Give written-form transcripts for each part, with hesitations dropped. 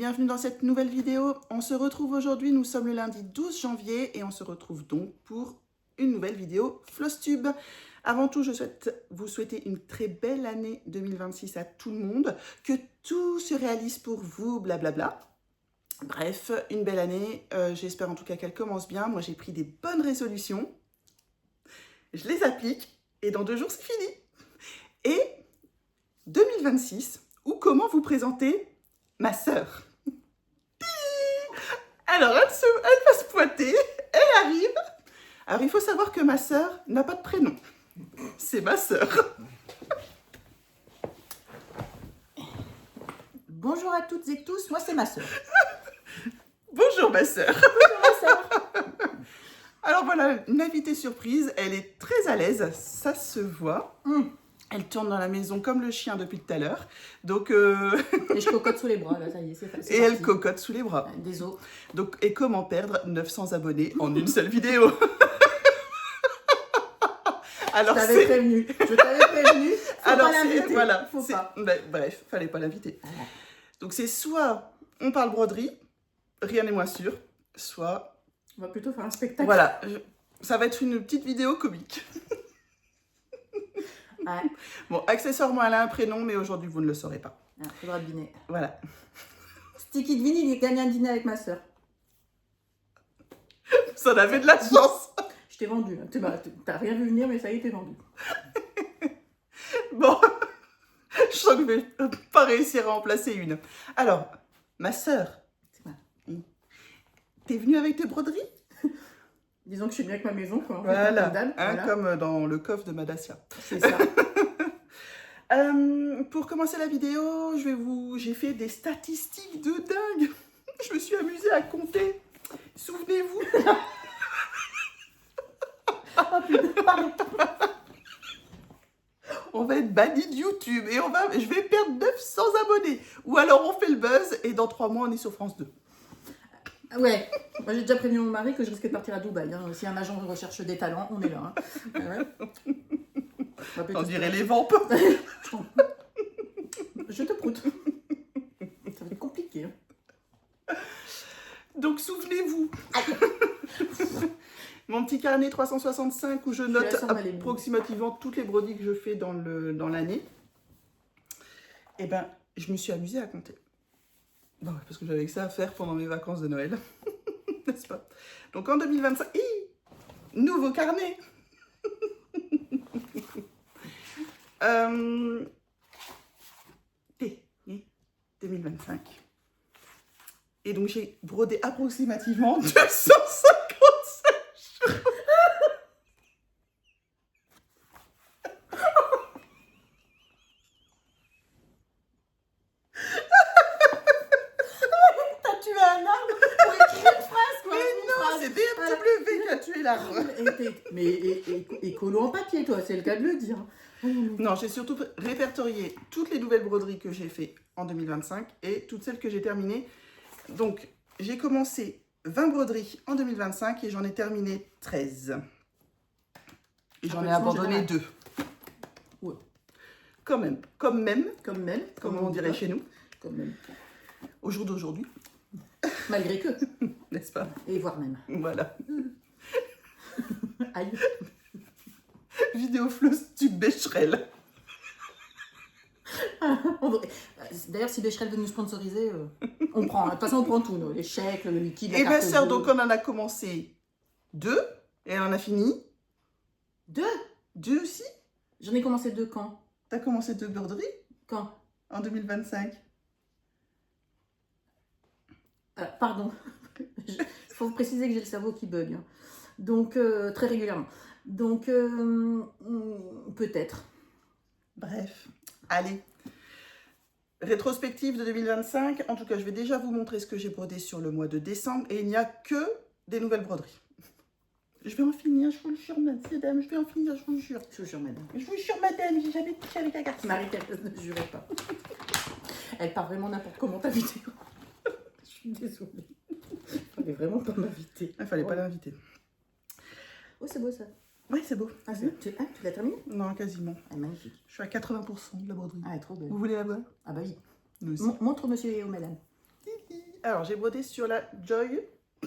bienvenue dans cette nouvelle vidéo. On se retrouve aujourd'hui, nous sommes le lundi 12 janvier et on se retrouve donc pour une nouvelle vidéo Flosstube. Avant tout, je souhaite vous souhaiter une très belle année 2026 à tout le monde, que tout se réalise pour vous, blablabla. Bref, une belle année, j'espère en tout cas qu'elle commence bien. Moi, j'ai pris des bonnes résolutions, je les applique et dans 2 jours, c'est fini. Et 2026, ou comment vous présenter ma sœur. Alors, elle va se pointer, elle arrive. Alors, il faut savoir que ma sœur n'a pas de prénom. C'est ma sœur. Bonjour à toutes et tous, moi c'est ma sœur. Bonjour ma sœur. Bonjour ma sœur. Alors voilà, une invitée surprise, elle est très à l'aise, ça se voit. Elle tourne dans la maison comme le chien depuis tout à l'heure. Donc Et je cocotte sous les bras, là, ça y est, c'est parti. Et elle cocotte sous les bras. Des os. Donc, et comment perdre 900 abonnés en une seule vidéo. Alors, je t'avais prévenu. Faut alors, pas l'inviter. Voilà, Faut pas. Bref, fallait pas l'inviter. Voilà. Donc, c'est soit on parle broderie, rien n'est moins sûr, soit... On va plutôt faire un spectacle. Voilà, ça va être une petite vidéo comique. Ouais. Bon, accessoirement, elle a un prénom, mais aujourd'hui, vous ne le saurez pas. Ah, faudra deviner. Voilà. Sticky Devine, il gagne un dîner avec ma sœur. Ça en avait de la chance. Je t'ai vendu. T'as rien vu venir, mais ça y est, t'es vendu. Bon, je sens que je vais pas réussir à en placer une. Alors, ma sœur, t'es venue avec tes broderies? Disons que je suis bien avec ma maison, quoi. En fait, Voilà, voilà. comme dans le coffre de Madassia. C'est ça. Pour commencer la vidéo, j'ai fait des statistiques de dingue. Je me suis amusée à compter. Souvenez-vous. Oh putain, pardon. On va être banni de YouTube et je vais perdre 900 abonnés. Ou alors on fait le buzz et dans 3 mois on est sur France 2. Ouais, moi j'ai déjà prévenu mon mari que je risquais de partir à Dubaï. Hein. Si un agent recherche des talents, on est là. Hein. Ouais. On dirait les vampes. Je te proute. Ça va être compliqué. Hein. Donc souvenez-vous. Mon petit carnet 365 où je note approximativement toutes les broderies que je fais dans l'année. Eh ben, je me suis amusée à compter. Bon, parce que j'avais que ça à faire pendant mes vacances de Noël. N'est-ce pas? Donc en 2025, nouveau carnet. 2025. Et donc j'ai brodé approximativement 257 jours. T'as tué un arbre pour écrire une phrase, quoi. Mais non, c'est BMW qui a tué l'arbre. Mais écolo en papier, toi, c'est le cas de le dire. Non, j'ai surtout répertorié toutes les nouvelles broderies que j'ai fait en 2025 et toutes celles que j'ai terminées. Donc, j'ai commencé 20 broderies en 2025 et j'en ai terminé 13. Et j'en ai abandonné 2. Ouais. Comme même, Comme on dirait chez nous. Comme même. Au jour d'aujourd'hui. Malgré que. N'est-ce pas? Et voire même. Voilà. Aïe. Vidéo Flosstube Becherel. D'ailleurs, si Becherel veut nous sponsoriser, on prend. De toute façon, on prend tout, nous. Les chèques, le liquide, la Et carte ma sœur, bleue. donc on en a commencé 2 et elle en a fini 2. 2 aussi. J'en ai commencé 2 quand? T'as commencé 2 broderies Quand? en 2025. Pardon. Il faut préciser que j'ai le cerveau qui bug. Hein. Donc, très régulièrement. Donc, peut-être. Bref, allez. Rétrospective de 2025. En tout cas, je vais déjà vous montrer ce que j'ai brodé sur le mois de décembre. Et il n'y a que des nouvelles broderies. Je vais en finir, je vous le jure, madame. Je vais en finir, je vous le jure. Je vous jure, madame. Je vous jure, madame, j'ai jamais touché avec un garçon. Marie-Thérèse, ne jurez pas. Elle part vraiment n'importe comment ta vidéo. Je suis désolée. Il fallait vraiment pas m'inviter. Il fallait pas l'inviter. Oh, c'est beau ça. Oui, c'est beau. Ah, tu l'as terminé? Non, quasiment. Ah, magnifique. Je suis à 80% de la broderie. Ah, elle est trop belle. Vous voulez la voir? Ah bah oui. Nous aussi. Montre monsieur et madame. Alors, j'ai brodé sur la Joy. En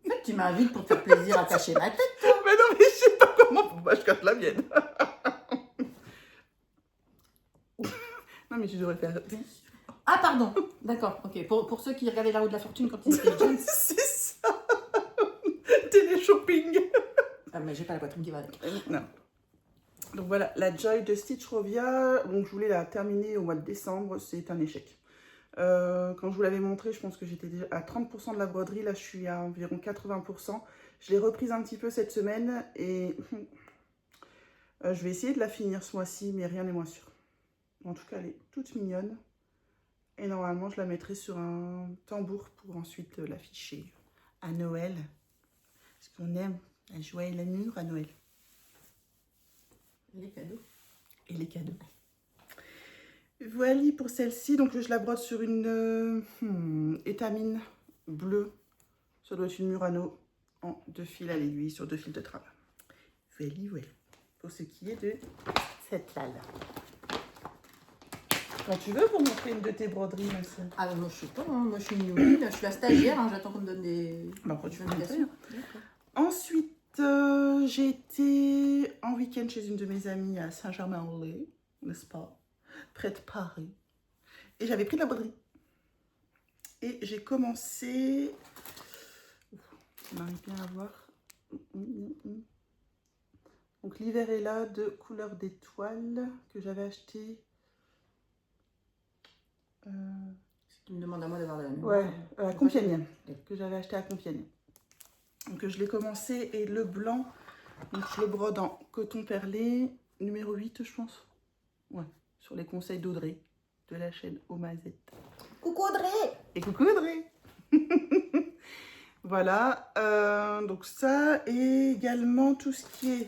fait, tu m'invites pour te faire plaisir à cacher ma tête. Mais non, mais je sais pas comment. Bah, je cache la mienne. Non, mais tu devrais faire. Ah, pardon. D'accord, ok. Pour ceux qui regardaient La Roue de la Fortune quand ils étaient jeunes. C'est ça. Télé-shopping. Ah, mais j'ai pas la poitrine qui va avec. Non. Donc voilà, la Joy de Stitch Rovia. Donc, je voulais la terminer au mois de décembre. C'est un échec. Quand je vous l'avais montré, je pense que j'étais déjà à 30% de la broderie. Là, je suis à environ 80%. Je l'ai reprise un petit peu cette semaine et je vais essayer de la finir ce mois-ci, mais rien n'est moins sûr. En tout cas, elle est toute mignonne. Et normalement, je la mettrai sur un tambour pour ensuite l'afficher à Noël. Parce qu'on aime la joie et l'amour à Noël. Les cadeaux. Et les cadeaux. Voilà pour celle-ci. Donc, je la brode sur une étamine bleue. Ça doit être une Murano en 2 fils à l'aiguille sur 2 fils de travail. Voilà. Pour ce qui est de cette là. Quand tu veux, pour montrer une de tes broderies, ma soeur. Ah, bah, moi, je sais pas. Hein. Moi, je suis une nouvelle. Je suis la stagiaire. Hein. J'attends qu'on me donne des. Bah, après, tu peux indications. montrer. Ensuite, j'ai été en week-end chez une de mes amies à Saint-Germain-en-Laye, n'est-ce pas, près de Paris. Et j'avais pris de la broderie. Et j'ai commencé... On arrive bien à voir. Donc l'hiver est là de couleur d'étoile que j'avais acheté. Tu me demandes à moi d'avoir la même. Ouais, à Compiègne. Que j'avais acheté à Compiègne. Donc je l'ai commencé et le blanc, donc je le brode en coton perlé, numéro 8 je pense. Ouais, sur les conseils d'Audrey, de la chaîne Omazette. Coucou Audrey. Et coucou Audrey. Voilà, donc ça et également tout ce qui est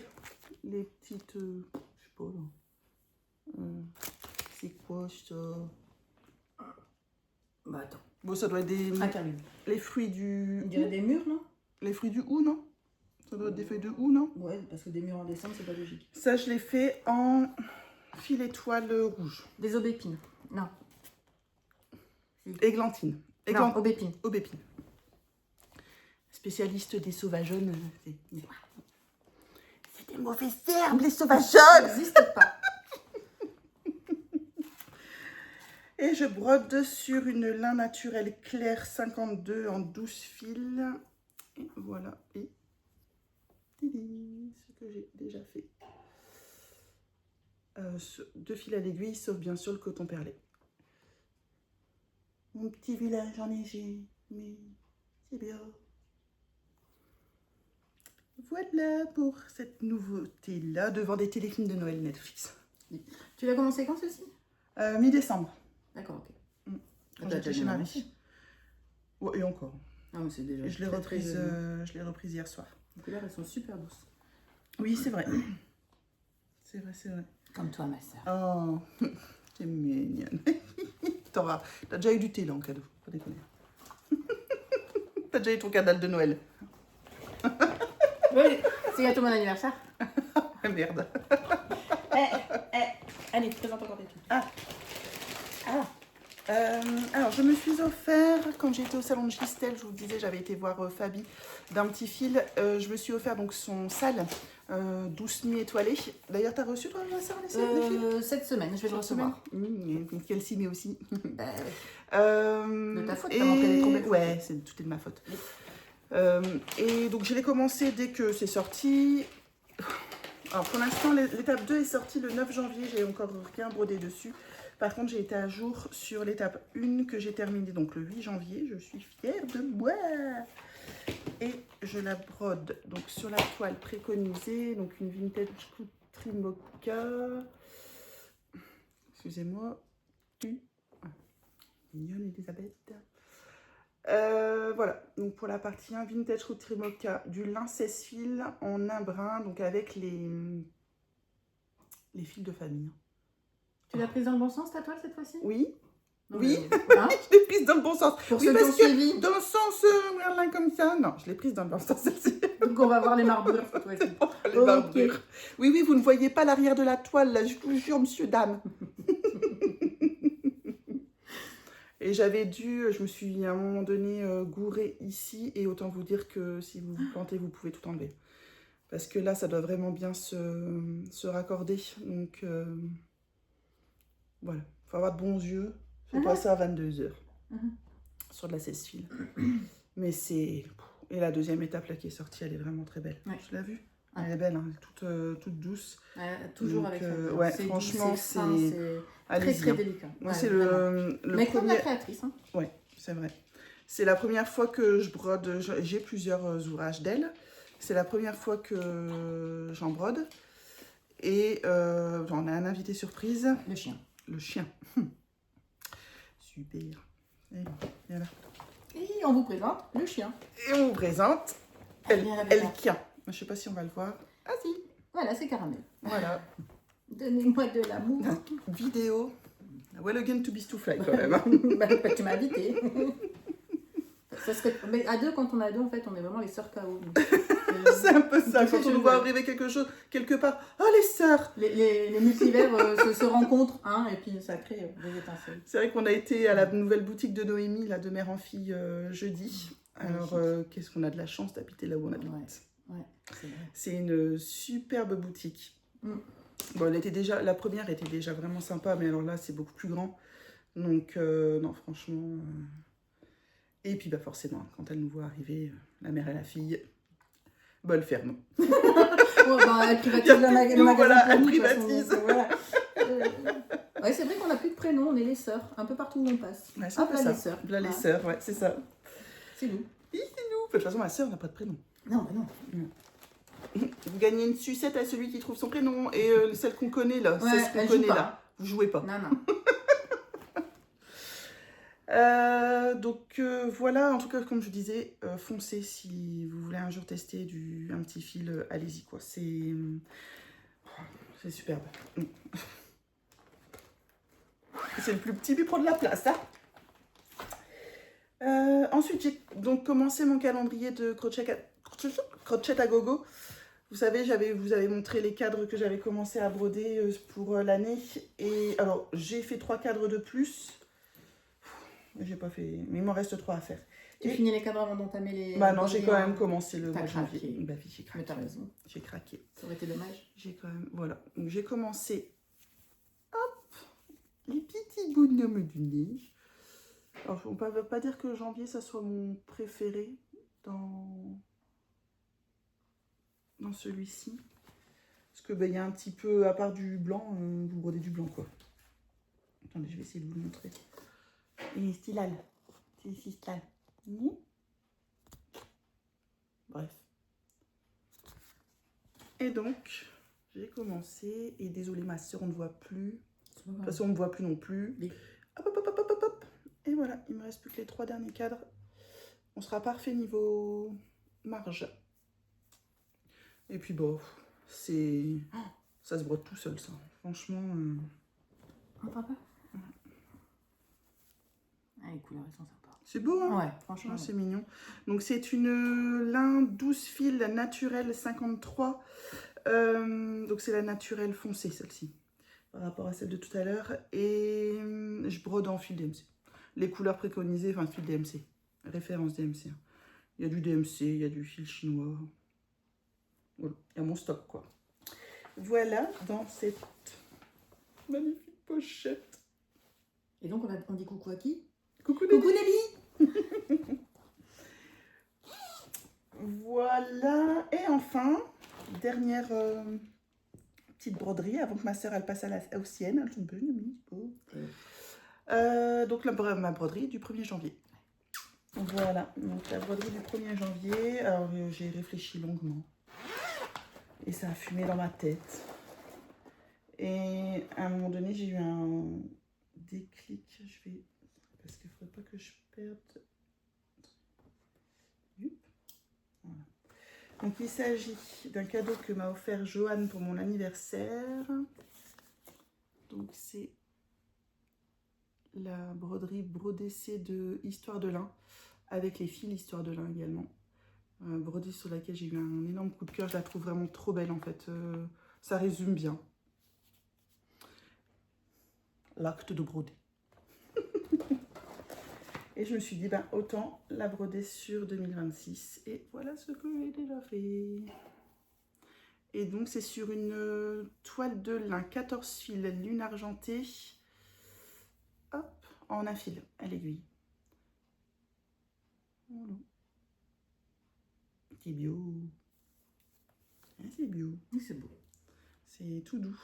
les petites, je sais pas là. C'est quoi ça? Bah attends. Bon, ça doit être des... les fruits du... On dirait des murs, non? Les fruits du hou, non? Ça doit être des feuilles de hou, non? Ouais, parce que des murs en décembre, c'est pas logique. Ça, je l'ai fait en fil étoile rouge. Des aubépines. Non. Églantine. Non, aubépines. Aubépine. Spécialiste des sauvageonnes. C'est des mauvaises herbes, les Ça sauvageonnes! n'existe pas. Et je brode sur une lin naturelle claire 52 en 12 fils. Et voilà. Et ce que j'ai déjà fait. 2 fils à l'aiguille, sauf bien sûr le coton perlé. Mon petit village enneigé, mais c'est bien. Voilà pour cette nouveauté-là devant des téléfilms de Noël Netflix. Tu l'as commencé quand ceci? Mi-décembre. D'accord, ok. Quand j'étais chez Marie. Ouais, et encore. Ah, mais c'est déjà. Je l'ai reprise hier soir. Les couleurs, elles sont super douces. Oui, c'est vrai. C'est vrai, c'est vrai. Comme toi, ma soeur. Oh, c'est mignonne. T'as déjà eu du thé là en cadeau, pas déconner. T'as déjà eu ton cadeau de Noël. Oui, c'est bientôt mon anniversaire. Ah, merde. Allez, présente encore des trucs. Alors, je me suis offert, quand j'étais au salon de Gistel, je vous disais, j'avais été voir Fabi d'un petit fil. Je me suis offert donc son sale douce nuit étoilée. D'ailleurs, t'as reçu toi, ma soeur, les fils Cette semaine, je vais le recevoir. Qu'elle s'y met aussi. De ta faute, t'as montré des trop belles ouais, tout est de ma faute. Oui. Et donc, je l'ai commencé dès que c'est sorti. Alors, pour l'instant, l'étape 2 est sortie le 9 janvier. J'ai encore rien brodé dessus. Par contre, j'ai été à jour sur l'étape 1 que j'ai terminée donc le 8 janvier. Je suis fière de moi. Et je la brode donc sur la toile préconisée, donc une vintage country mocha. Excusez-moi. Mignonne Elisabeth. Voilà, donc pour la partie 1, vintage country mocha, du lin 16 fils en un brin, donc avec les fils de famille. Tu l'as prise dans le bon sens ta toile cette fois-ci? Oui. Non, Oui, hein? je l'ai prise dans le bon sens. Pour oui, ceux qui ont suivi. dans le sens merlin comme ça, non, je l'ai prise dans le bon sens celle-ci. Donc on va voir les marbrures cette fois-ci. Les marbrures. Oui, oui, vous ne voyez pas l'arrière de la toile, là, je vous jure, monsieur, dame. Et j'avais dû, je me suis à un moment donné gourée ici. Et autant vous dire que si vous vous plantez, vous pouvez tout enlever. Parce que là, ça doit vraiment bien se raccorder. Donc, voilà. Il faut avoir de bons yeux. Faites pas ça à 22 h. Sur de la sèche-fil. Mais c'est... Et la deuxième étape là qui est sortie, elle est vraiment très belle. Ouais. Tu l'as vue? Elle est belle, hein, toute douce. Toujours donc, avec ouais, c'est franchement, c'est très très délicat. Moi, c'est le Mais comme la premier... créatrice. Hein. Ouais, c'est vrai. C'est la première fois que je brode. J'ai plusieurs ouvrages d'elle. C'est la première fois que j'en brode. Et on a un invité surprise. Le chien. Le chien. Super. Et voilà. Et on vous présente le chien. Et on vous présente Elkia. Je ne sais pas si on va le voir. Ah si, voilà, c'est Caramel. Voilà. Donnez-moi de l'amour. Vidéo. Well again to be to fly quand même. Hein. Bah, tu m'as invité. Ça serait... Mais à deux, quand on a deux, en fait, on est vraiment les sœurs KO. C'est un peu ça. Quand on nous voit arriver quelque chose, quelque part, oh les sœurs. Les multivers se rencontrent, hein, et puis ça crée des étincelles. C'est vrai qu'on a été à la nouvelle boutique de Noémie, là, de mère en fille, jeudi. Alors, qu'est-ce qu'on a de la chance d'habiter là où on habite. Ouais, c'est vrai. C'est une superbe boutique. Bon, elle était déjà, la première était déjà vraiment sympa, mais alors là, c'est beaucoup plus grand. Donc, non, franchement... Et puis, bah, forcément, quand elle nous voit arriver, la mère et la fille, bah, elle ferme. Bon, bah, elle privatise le magasin. Voilà, elle nous, privatise. Façon, voilà. Ouais, c'est vrai qu'on n'a plus de prénom, on est les sœurs, un peu partout où on passe. Ouais, c'est hop, un peu là, ça. les sœurs. Là, les sœurs, ouais, c'est ça. C'est nous. Oui, c'est nous. De toute façon, ma sœur n'a pas de prénom. Non, bah non. Vous gagnez une sucette à celui qui trouve son prénom. Et celle qu'on connaît, là, Ouais, c'est ce qu'on connaît, là. Vous jouez pas. Non, non. Donc voilà, en tout cas, comme je disais, foncez si vous voulez un jour tester un petit fil, allez-y quoi, c'est superbe. C'est le plus petit, mais il prend de la place, hein. Ensuite, j'ai donc commencé mon calendrier de crochet à gogo. Vous savez, vous avez montré les cadres que j'avais commencé à broder pour l'année. Et alors, j'ai fait 3 cadres de plus. J'ai pas fait, mais il m'en reste 3 à faire. Tu finis les cadres avant d'entamer les... Bah non, j'ai quand même commencé le mois de janvier. Bah oui, j'ai craqué. Mais t'as raison. J'ai craqué. Ça aurait été dommage. J'ai quand même, voilà. Donc j'ai commencé, hop, les petits bonhommes du neige. Alors, on ne peut pas dire que janvier, ça soit mon préféré dans celui-ci. Parce que bah, y a un petit peu, à part du blanc, vous brodez du blanc, quoi. Attendez, je vais essayer de vous le montrer. Et stylal. C'est stylal. Bref. Et donc, j'ai commencé. Et désolé, ma soeur, on ne voit plus. De toute façon, on ne me voit plus non plus. Oui. Hop, hop, hop, hop, hop, hop. Et voilà, il me reste plus que les 3 derniers cadres. On sera parfait niveau marge. Et puis bon, c'est... Oh, ça se brode tout seul, ça. Franchement... Un papa. Ah, les couleurs, elles sont sympas. C'est beau, hein? Ouais, franchement. C'est mignon. Donc, c'est une lin 12 fils naturelle 53. Donc, c'est la naturelle foncée, celle-ci, par rapport à celle de tout à l'heure. Et je brode en fil DMC. Les couleurs préconisées, enfin, fil DMC. Référence DMC. Il y a du DMC, il y a du fil chinois. Voilà, il y a mon stock, quoi. Voilà, dans cette magnifique pochette. Et donc, on dit coucou à qui? Coucou Nelly. Coucou Nelly. Voilà, et enfin, dernière petite broderie avant que ma soeur elle passe aux siennes. Elles sont bonnes, donc ma broderie du 1er janvier. Voilà, donc la broderie du 1er janvier. Alors j'ai réfléchi longuement et ça a fumé dans ma tête. Et à un moment donné, j'ai eu un déclic. Je vais, parce qu'il ne faudrait pas que je perde. Voilà. Donc il s'agit d'un cadeau que m'a offert Joanne pour mon anniversaire. Donc c'est la broderie Brodessé de Histoire de lin, avec les fils Histoire de lin également. Brodée sur laquelle j'ai eu un énorme coup de cœur. Je la trouve vraiment trop belle en fait. Ça résume bien l'acte de broder. Et je me suis dit, ben, autant la broder sur 2026. Et voilà ce que j'ai déjà fait. Et donc, c'est sur une toile de lin 14 fils, lune argentée. Hop, en un fil à l'aiguille. Voilà. C'est bio. C'est bio. Oui, c'est beau. C'est tout doux.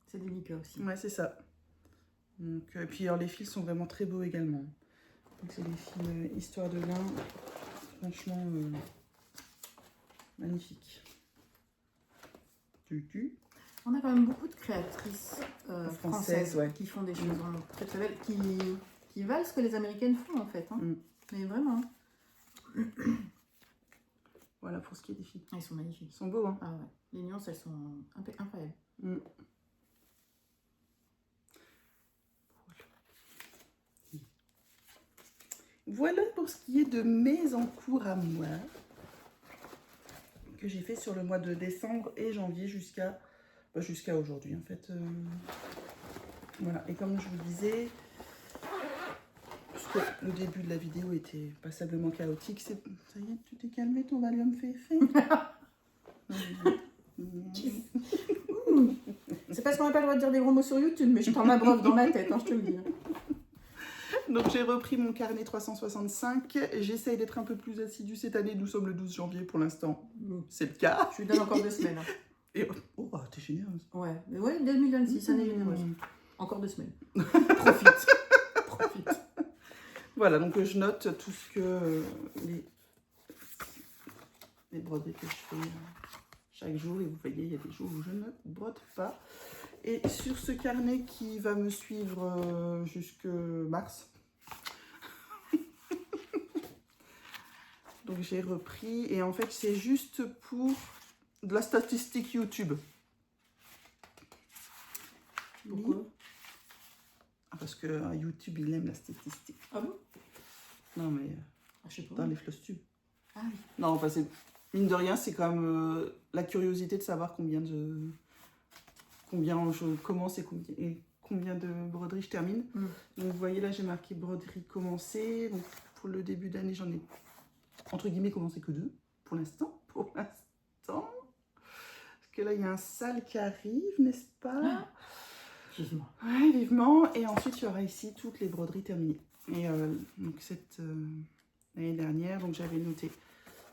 C'est délicat aussi. Ouais, c'est ça. Donc, puis alors, les fils sont vraiment très beaux également. Donc, c'est des fils histoire de lin. Franchement, magnifique. On a quand même beaucoup de créatrices françaises ouais. qui font des choses vraiment très très belles, qui valent ce que les américaines font en fait. Hein. Mais vraiment. Voilà pour ce qui est des fils. Ils sont magnifiques. Ils sont beaux, hein. Ah ouais. Les nuances, elles sont incroyables. Voilà pour ce qui est de mes encours à moi que j'ai fait sur le mois de décembre et janvier jusqu'à aujourd'hui en fait. Voilà, et comme je vous disais, parce que le début de la vidéo était passablement chaotique, ça y est, tu t'es calmé, ton Valium fait effet. C'est parce qu'on n'a pas le droit de dire des gros mots sur YouTube, mais je t'en abreuve dans ma tête, hein, je te le dis. Donc j'ai repris mon carnet 365, j'essaye d'être un peu plus assidue cette année, nous sommes le 12 janvier pour l'instant, c'est le cas. Je lui donne encore 2 semaines. Hein. Et, oh, t'es généreuse. Ouais, mais ouais, 2026, année généreuse. Encore 2 semaines. Profite. Profite. Voilà, donc je note tout ce que les broderies que je fais chaque jour. Et vous voyez, il y a des jours où je ne brode pas. Et sur ce carnet qui va me suivre jusque mars, donc j'ai repris. Et en fait, c'est juste pour de la statistique YouTube. Pourquoi? Parce que YouTube, il aime la statistique. Ah bon? Non, mais Je sais pas. dans les FlowStube. Ah oui. Non, enfin, c'est mine de rien, c'est quand même la curiosité de savoir combien je commence et combien de broderies je termine. Donc, vous voyez, là, j'ai marqué broderie commencée. Donc, pour le début d'année, j'en ai, entre guillemets, commencé que 2, pour l'instant. Parce que là, il y a un sale qui arrive, n'est-ce pas? Vivement. Ouais, vivement. Et ensuite, il y aura ici toutes les broderies terminées. Et donc, cette l'année dernière, donc j'avais noté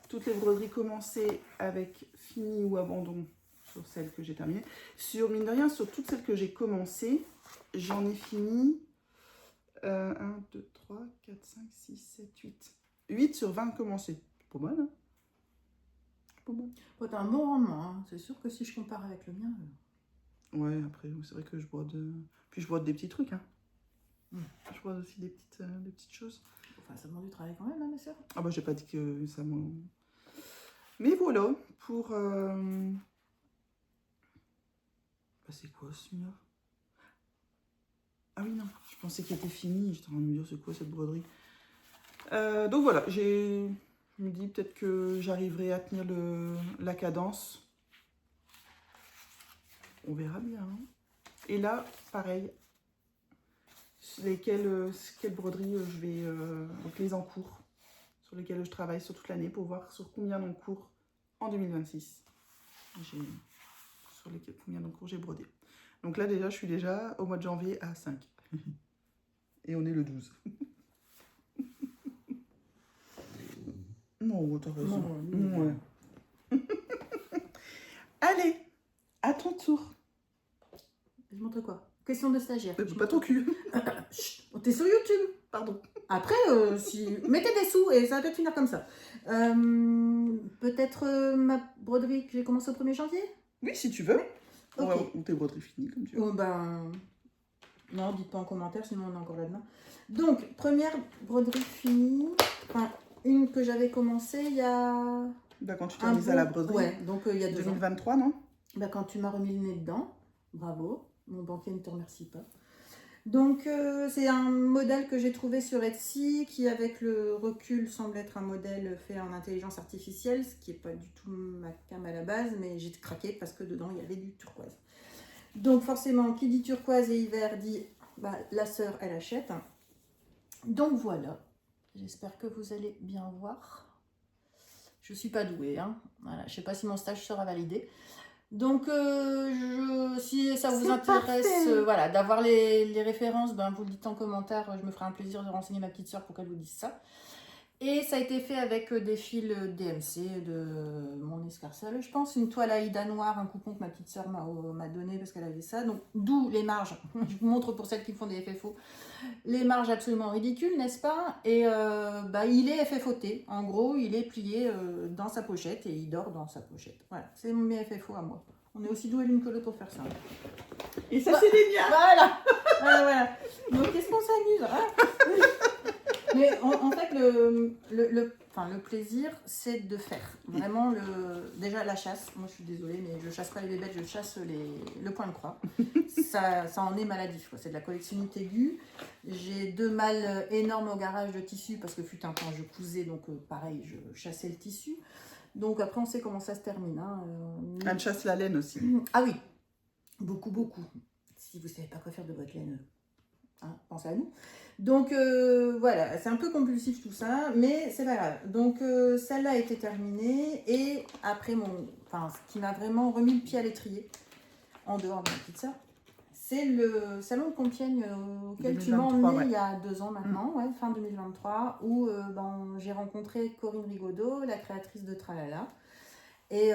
toutes les broderies commencées avec fini ou abandon sur celles que j'ai terminées. Sur, mine de rien, sur toutes celles que j'ai commencées, j'en ai fini 1, 2, 3, 4, 5, 6, 7, 8. 8 sur 20 commencées. C'est pas mal, hein? C'est pas mal. Ouais, t'as un bon rendement, hein. C'est sûr que si je compare avec le mien... Ouais, après, c'est vrai que je brode... Puis je brode des petits trucs, hein. Je brode aussi des petites choses. Enfin, ça demande du travail quand même, hein, ma soeur. Ah bah, j'ai pas dit que ça me... Mais voilà, pour... Bah, c'est quoi, celui-là? Ah oui, non, je pensais qu'il était fini. J'étais en train de me dire, c'est quoi cette broderie? Donc voilà, je me dis peut-être que j'arriverai à tenir la cadence. On verra bien. Hein. Et là, pareil, quelles broderies je vais... donc les encours sur lesquels je travaille sur toute l'année pour voir sur combien d'encours en 2026. Sur combien d'encours j'ai brodé. Donc là, déjà, je suis déjà au mois de janvier à 5. Et on est le 12. Non, t'as raison. Non, ouais. Allez, à ton tour. Je montre quoi? Question de stagiaire. Pas ton cul. Chut, t'es sur YouTube. Pardon. Après, si... mettez des sous et ça va peut-être finir comme ça. Peut-être ma broderie que j'ai commencé au 1er janvier? Oui, si tu veux. Ok. Ou tes broderies finies, comme tu veux. Non, dites pas en commentaire, sinon on est encore là-dedans. Donc, première broderie finie. Enfin, une que j'avais commencée il y a... Bah, quand tu t'es mise à la broderie. Ouais, donc il y a 2 ans. 2023, non? Bah, quand tu m'as remis le nez dedans. Bravo. Mon banquier ne te remercie pas. Donc, c'est un modèle que j'ai trouvé sur Etsy qui, avec le recul, semble être un modèle fait en intelligence artificielle, ce qui n'est pas du tout ma came à la base, mais j'ai craqué parce que dedans, il y avait du turquoise. Donc, forcément, qui dit turquoise et hiver dit, bah, la sœur, elle achète. Donc voilà, j'espère que vous allez bien voir. Je suis pas douée, hein. Voilà, je sais pas si mon stage sera validé. Donc, si ça vous intéresse voilà, d'avoir les références, ben, vous le dites en commentaire. Je me ferai un plaisir de renseigner ma petite soeur pour qu'elle vous dise ça. Et ça a été fait avec des fils DMC de mon escarcelle. Je pense une toile Aïda noire, un coupon que ma petite soeur m'a donné parce qu'elle avait ça. Donc, d'où les marges. Je vous montre pour celles qui font des FFO. Les marges absolument ridicules, n'est-ce pas? Et bah, il est FFOté. En gros, il est plié dans sa pochette et il dort dans sa pochette. Voilà, c'est mes FFO à moi. On est aussi doués l'une que l'autre pour faire ça. Et ça, c'est des miens. Voilà. Voilà. Donc, qu'est-ce qu'on s'amuse, hein? Mais en fait, le plaisir, c'est de faire. Vraiment, déjà la chasse. Moi, je suis désolée, mais je chasse pas les bébêtes, je chasse le point de croix. Ça en est maladif, quoi. C'est de la collectionnite aiguë. J'ai 2 malles énormes au garage de tissu parce que fut un temps, je cousais, donc pareil, je chassais le tissu. Donc après, on sait comment ça se termine. Hein. Elle chasse la laine aussi. Ah oui, beaucoup, beaucoup. Si vous ne savez pas quoi faire de votre laine, hein, pensez à nous. Donc voilà, c'est un peu compulsif tout ça, mais c'est pas grave. Donc celle-là a été terminée et après ce qui m'a vraiment remis le pied à l'étrier, en dehors de ma petite sœur, c'est le salon de Compiègne auquel tu m'as emmené il y a 2 ans maintenant, ouais, fin 2023, où j'ai rencontré Corinne Rigaudot, la créatrice de Tralala. Et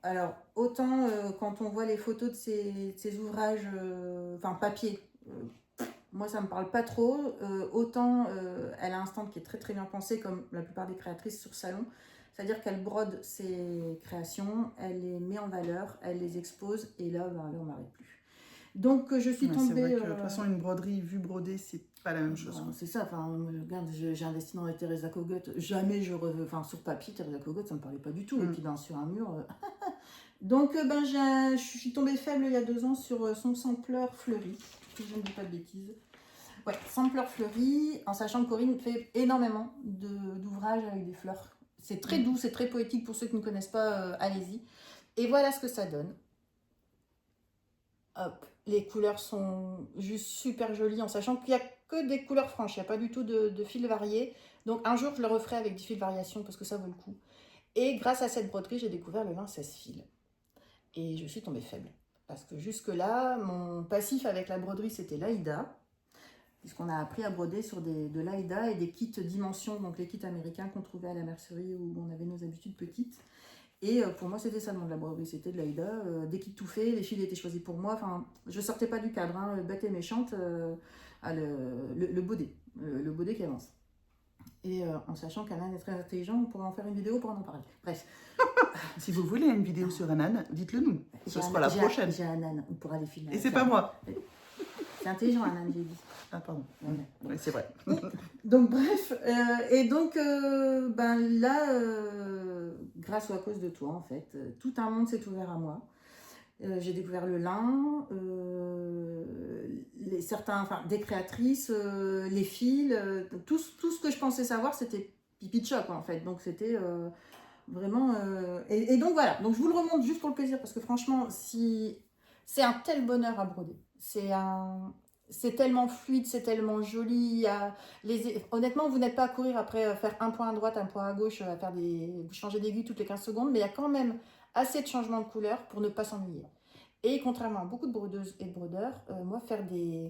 alors, autant quand on voit les photos de ces ouvrages, papier, moi ça me parle pas trop, autant elle a un stand qui est très très bien pensé, comme la plupart des créatrices sur salon. C'est-à-dire qu'elle brode ses créations, elle les met en valeur, elle les expose, et là, on n'arrête plus. Donc je suis tombée... C'est vrai que, de toute façon, une broderie vue brodée, c'est pas la même chose. C'est ça, regarde, j'ai investi dans les Teresa Kogut, jamais je reveux, sur papier, Teresa Kogut, ça me parlait pas du tout, et puis sur un mur... Donc je suis tombée faible il y a 2 ans sur son sampleur fleuri, si je ne dis pas de bêtises. Ouais, sampleur fleuri, en sachant que Corinne fait énormément d'ouvrages avec des fleurs. C'est très doux, c'est très poétique, pour ceux qui ne connaissent pas, allez-y. Et voilà ce que ça donne. Hop, les couleurs sont juste super jolies, en sachant qu'il n'y a que des couleurs franches, il n'y a pas du tout de fils variés. Donc un jour, je le referai avec des fils de variation, parce que ça vaut le coup. Et grâce à cette broderie, j'ai découvert le lin 16 fils. Et je suis tombée faible. Parce que jusque-là, mon passif avec la broderie, c'était l'Aïda. Puisqu'on a appris à broder sur de l'Aïda et des kits dimensions, donc les kits américains qu'on trouvait à la mercerie où on avait nos habitudes petites. Et pour moi, c'était ça le nom de la broderie, c'était de l'Aïda. Des kits tout faits, les fils étaient choisis pour moi. Enfin, je sortais pas du cadre, hein, bête et méchante, le baudet. Le baudet qui avance. Et en sachant qu'Anan est très intelligent, on pourrait en faire une vidéo pour en parler. Bref. Si vous voulez une vidéo sur Anan, dites-le nous. Ce sera la prochaine. J'ai Anan, on pourra les filmer. Et c'est pas moi. C'est intelligent, Anan, j'ai dit. Ah, pardon. Oui, c'est vrai. Donc, bref. Et donc, là, grâce ou à cause de toi, en fait, tout un monde s'est ouvert à moi. J'ai découvert le lin, des créatrices, les fils, tout ce que je pensais savoir, c'était pipi de chat, quoi, en fait. Donc c'était vraiment... Et donc voilà, donc je vous le remonte juste pour le plaisir, parce que franchement, c'est un tel bonheur à broder. C'est tellement fluide, c'est tellement joli. Honnêtement, vous n'êtes pas à courir après faire un point à droite, un point à gauche, à faire vous changer d'aiguille toutes les 15 secondes, mais il y a quand même assez de changements de couleur pour ne pas s'ennuyer. Et contrairement à beaucoup de brodeuses et de brodeurs, moi faire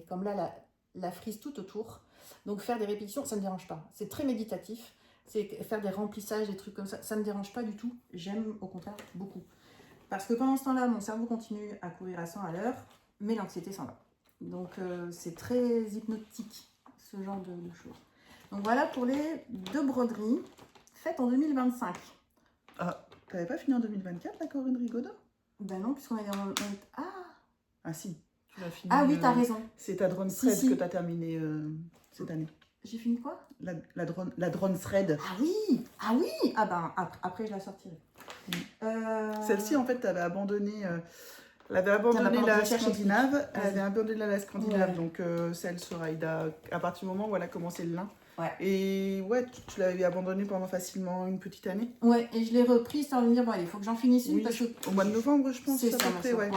comme là, la frise tout autour, donc faire des répétitions, ça ne me dérange pas. C'est très méditatif, c'est faire des remplissages, des trucs comme ça ne me dérange pas du tout. J'aime au contraire beaucoup. Parce que pendant ce temps-là, mon cerveau continue à courir à 100 à l'heure, mais l'anxiété s'en va. Donc c'est très hypnotique, ce genre de choses. Donc voilà pour les 2 broderies faites en 2025. Ah, t'avais pas fini en 2024, la Corinne Rigaudot? Ben non, puisqu'on est en... Ah si, tu l'as fini. Ah oui, t'as raison. C'est ta drone thread que t'as terminé cette année. J'ai fini quoi? La drone thread. Ah oui. Ah ben, après, je la sortirai. Celle-ci, en fait, t'avais abandonné... Elle avait abandonné la Scandinave, donc celle sur Aïda, à partir du moment où elle a commencé le lin. Ouais. Et ouais, tu l'avais abandonné pendant facilement une petite année. Ouais, et je l'ai reprise sans me dire, bon, il faut que j'en finisse une. Oui, parce que au mois de novembre, je pense. C'est ça, ouais.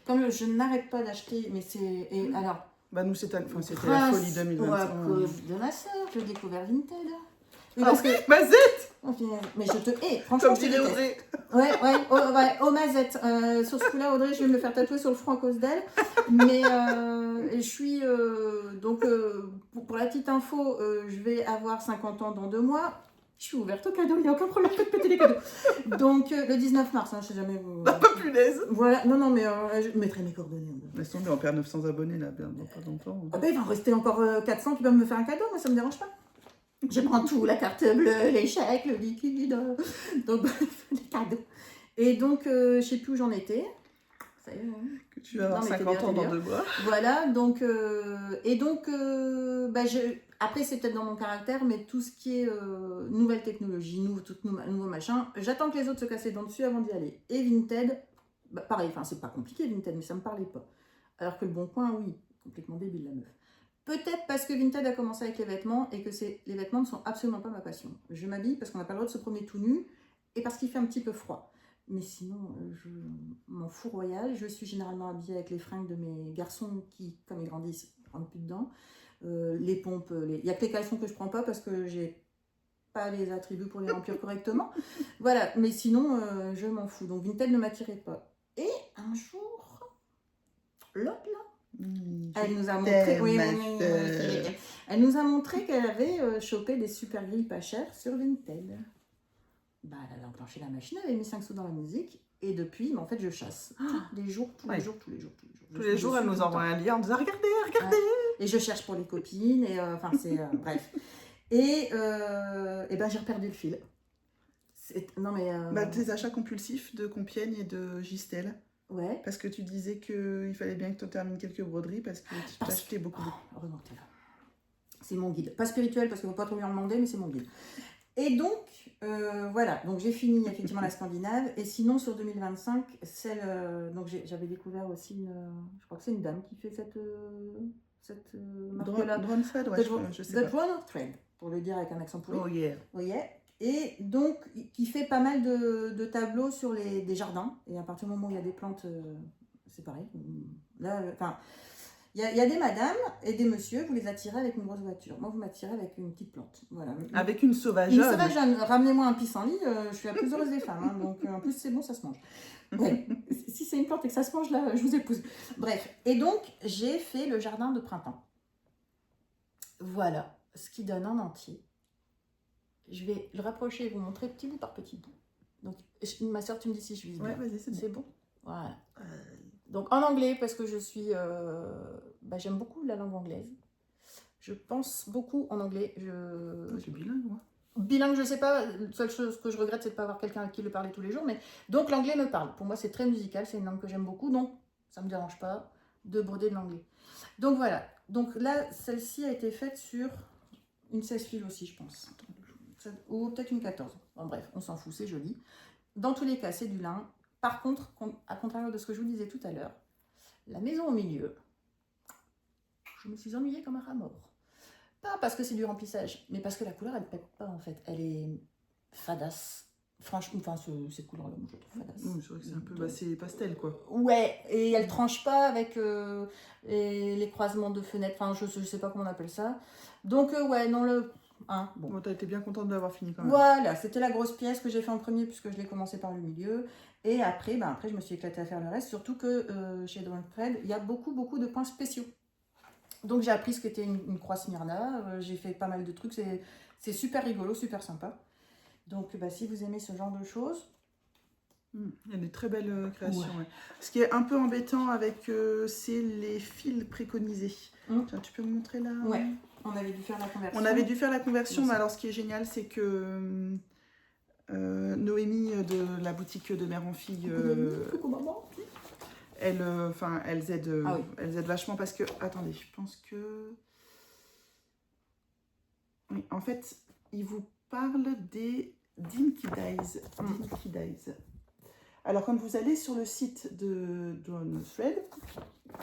Comme je n'arrête pas d'acheter, mais c'est... Alors, Bah nous c'était la Grâce folie 2021. ou à cause de ma soeur, j'ai découvert Vinted. Oui, Ah parce oui, que... Mazette, Oh, mais je te hais, franchement, comme je te dirait déteste. Audrey. Ouais, Mazette. Sur ce coup-là, Audrey, je vais me le faire tatouer sur le front à cause d'elle. Mais je suis... donc, pour la petite info, je vais avoir 50 ans dans 2 mois. Je suis ouverte aux cadeaux, il n'y a aucun problème, faites péter les cadeaux. Donc, le 19 mars, hein, je sais jamais vous... Ah, punaise. Voilà, non, mais je mettrai mes coordonnées. Laisse tomber, on perd 900 abonnés là, dans pas longtemps. Ah ben, il va en rester encore 400 qui peuvent me faire un cadeau, moi ça me dérange pas. Je prends tout, la carte bleue, les chèques, le liquide, donc les cadeaux. Et donc, je sais plus où j'en étais. Ça y est, hein. Que tu vas avoir Non, mais 50 ans t'es dans bien. 2 mois. Voilà, donc, après c'est peut-être dans mon caractère, mais tout ce qui est nouvelle technologie, nouveau machin, j'attends que les autres se cassent les dents dessus avant d'y aller. Et Vinted, bah, pareil, enfin c'est pas compliqué Vinted, mais ça me parlait pas. Alors que le Bon Coin, oui, complètement débile la meuf. Peut-être parce que Vinted a commencé avec les vêtements et que les vêtements ne sont absolument pas ma passion. Je m'habille parce qu'on n'a pas le droit de se promener tout nu et parce qu'il fait un petit peu froid. Mais sinon, je m'en fous royal. Je suis généralement habillée avec les fringues de mes garçons qui, comme ils grandissent, ne rentrent plus dedans. Les pompes, il n'y a que les caleçons que je ne prends pas parce que j'ai pas les attributs pour les remplir correctement. Voilà, mais sinon, je m'en fous. Donc Vinted ne m'attirait pas. Et un jour, l'autre là, elle nous a montré, elle nous a montré qu'elle avait chopé des super grilles pas chères sur Vinted. Bah, elle a enclenché la machine, elle avait mis 5 sous dans la musique, et depuis, bah, en fait, je chasse. Tous les jours. Tous les jours, elle nous envoie un lien en disant regardez. Et je cherche pour les copines, et enfin, c'est. Bref. Et ben, j'ai perdu le fil. Non, mais. Bah, tes achats compulsifs de Compiègne et de Gisèle. Ouais. Parce que tu disais qu'il fallait bien que tu termines quelques broderies parce que tu t'achetais beaucoup. Remontez là. C'est mon guide. Pas spirituel parce qu'il ne faut pas trop lui en demander, mais c'est mon guide. Et donc, voilà. Donc, j'ai fini effectivement la Scandinave. Et sinon, sur 2025, donc j'avais découvert aussi je crois que c'est une dame qui fait cette marque-là. Drone Thread, ouais, je sais pas. The Drone Thread, pour le dire avec un accent pourri. Oh yeah. Oh yeah. Et donc, qui fait pas mal de tableaux sur des jardins. Et à partir du moment où il y a des plantes, c'est pareil. Là, enfin, il y a des madames et des messieurs, vous les attirez avec une grosse voiture. Moi, vous m'attirez avec une petite plante. Voilà. Avec une sauvageonne. Une sauvageonne. Ramenez-moi un pissenlit, je suis la plus heureuse des femmes. Hein, donc, en plus, c'est bon, ça se mange. Ouais. Si c'est une plante et que ça se mange, là, je vous épouse. Bref. Et donc, j'ai fait le jardin de printemps. Voilà ce qui donne en entier. Je vais le rapprocher et vous montrer petit bout par petit bout. Donc, ma soeur, tu me dis si je vise bien. Ouais, vas-y, c'est bon. Voilà. Donc, en anglais, parce que je suis... j'aime beaucoup la langue anglaise. Je pense beaucoup en anglais. Je suis bilingue, moi. Bilingue, je sais pas. La seule chose que je regrette, c'est de ne pas avoir quelqu'un avec qui le parler tous les jours. Mais donc, l'anglais me parle. Pour moi, c'est très musical. C'est une langue que j'aime beaucoup. Donc, ça ne me dérange pas de broder de l'anglais. Donc, voilà. Donc, là, celle-ci a été faite sur une 16 fils aussi, je pense. Ou peut-être une 14. Bon, bref, on s'en fout, c'est joli. Dans tous les cas, c'est du lin. Par contre, à contrario de ce que je vous disais tout à l'heure, la maison au milieu, je me suis ennuyée comme un rat mort. Pas parce que c'est du remplissage, mais parce que la couleur, elle ne pète pas en fait. Elle est fadasse. Franchement, enfin, cette couleur-là, moi, je la trouve fadasse. C'est vrai que c'est un peu c'est pastel, quoi. Ouais, et elle tranche pas avec les croisements de fenêtres. Enfin, je sais pas comment on appelle ça. Donc, ouais, non, hein, bon, t'as été bien contente de l'avoir fini quand même. Voilà, c'était la grosse pièce que j'ai fait en premier puisque je l'ai commencé par le milieu. Et après, je me suis éclatée à faire le reste. Surtout que chez Drone Thread, il y a beaucoup de points spéciaux. Donc j'ai appris ce qu'était une croix Smyrna. J'ai fait pas mal de trucs. C'est super rigolo, super sympa. Donc si vous aimez ce genre de choses... Il y a des très belles créations. Ouais. Ce qui est un peu embêtant avec, c'est les fils préconisés. Tiens, tu peux me montrer là? Ouais. On avait dû faire la conversion. On avait dû faire la conversion, mais alors ce qui est génial, c'est que Noémie de la boutique de Mère en Fille, elles aident vachement parce que... Attendez, je pense que... Oui, en fait, ils vous parlent des Dinky Days. Dinky Days. Alors, quand vous allez sur le site de Drone Thread,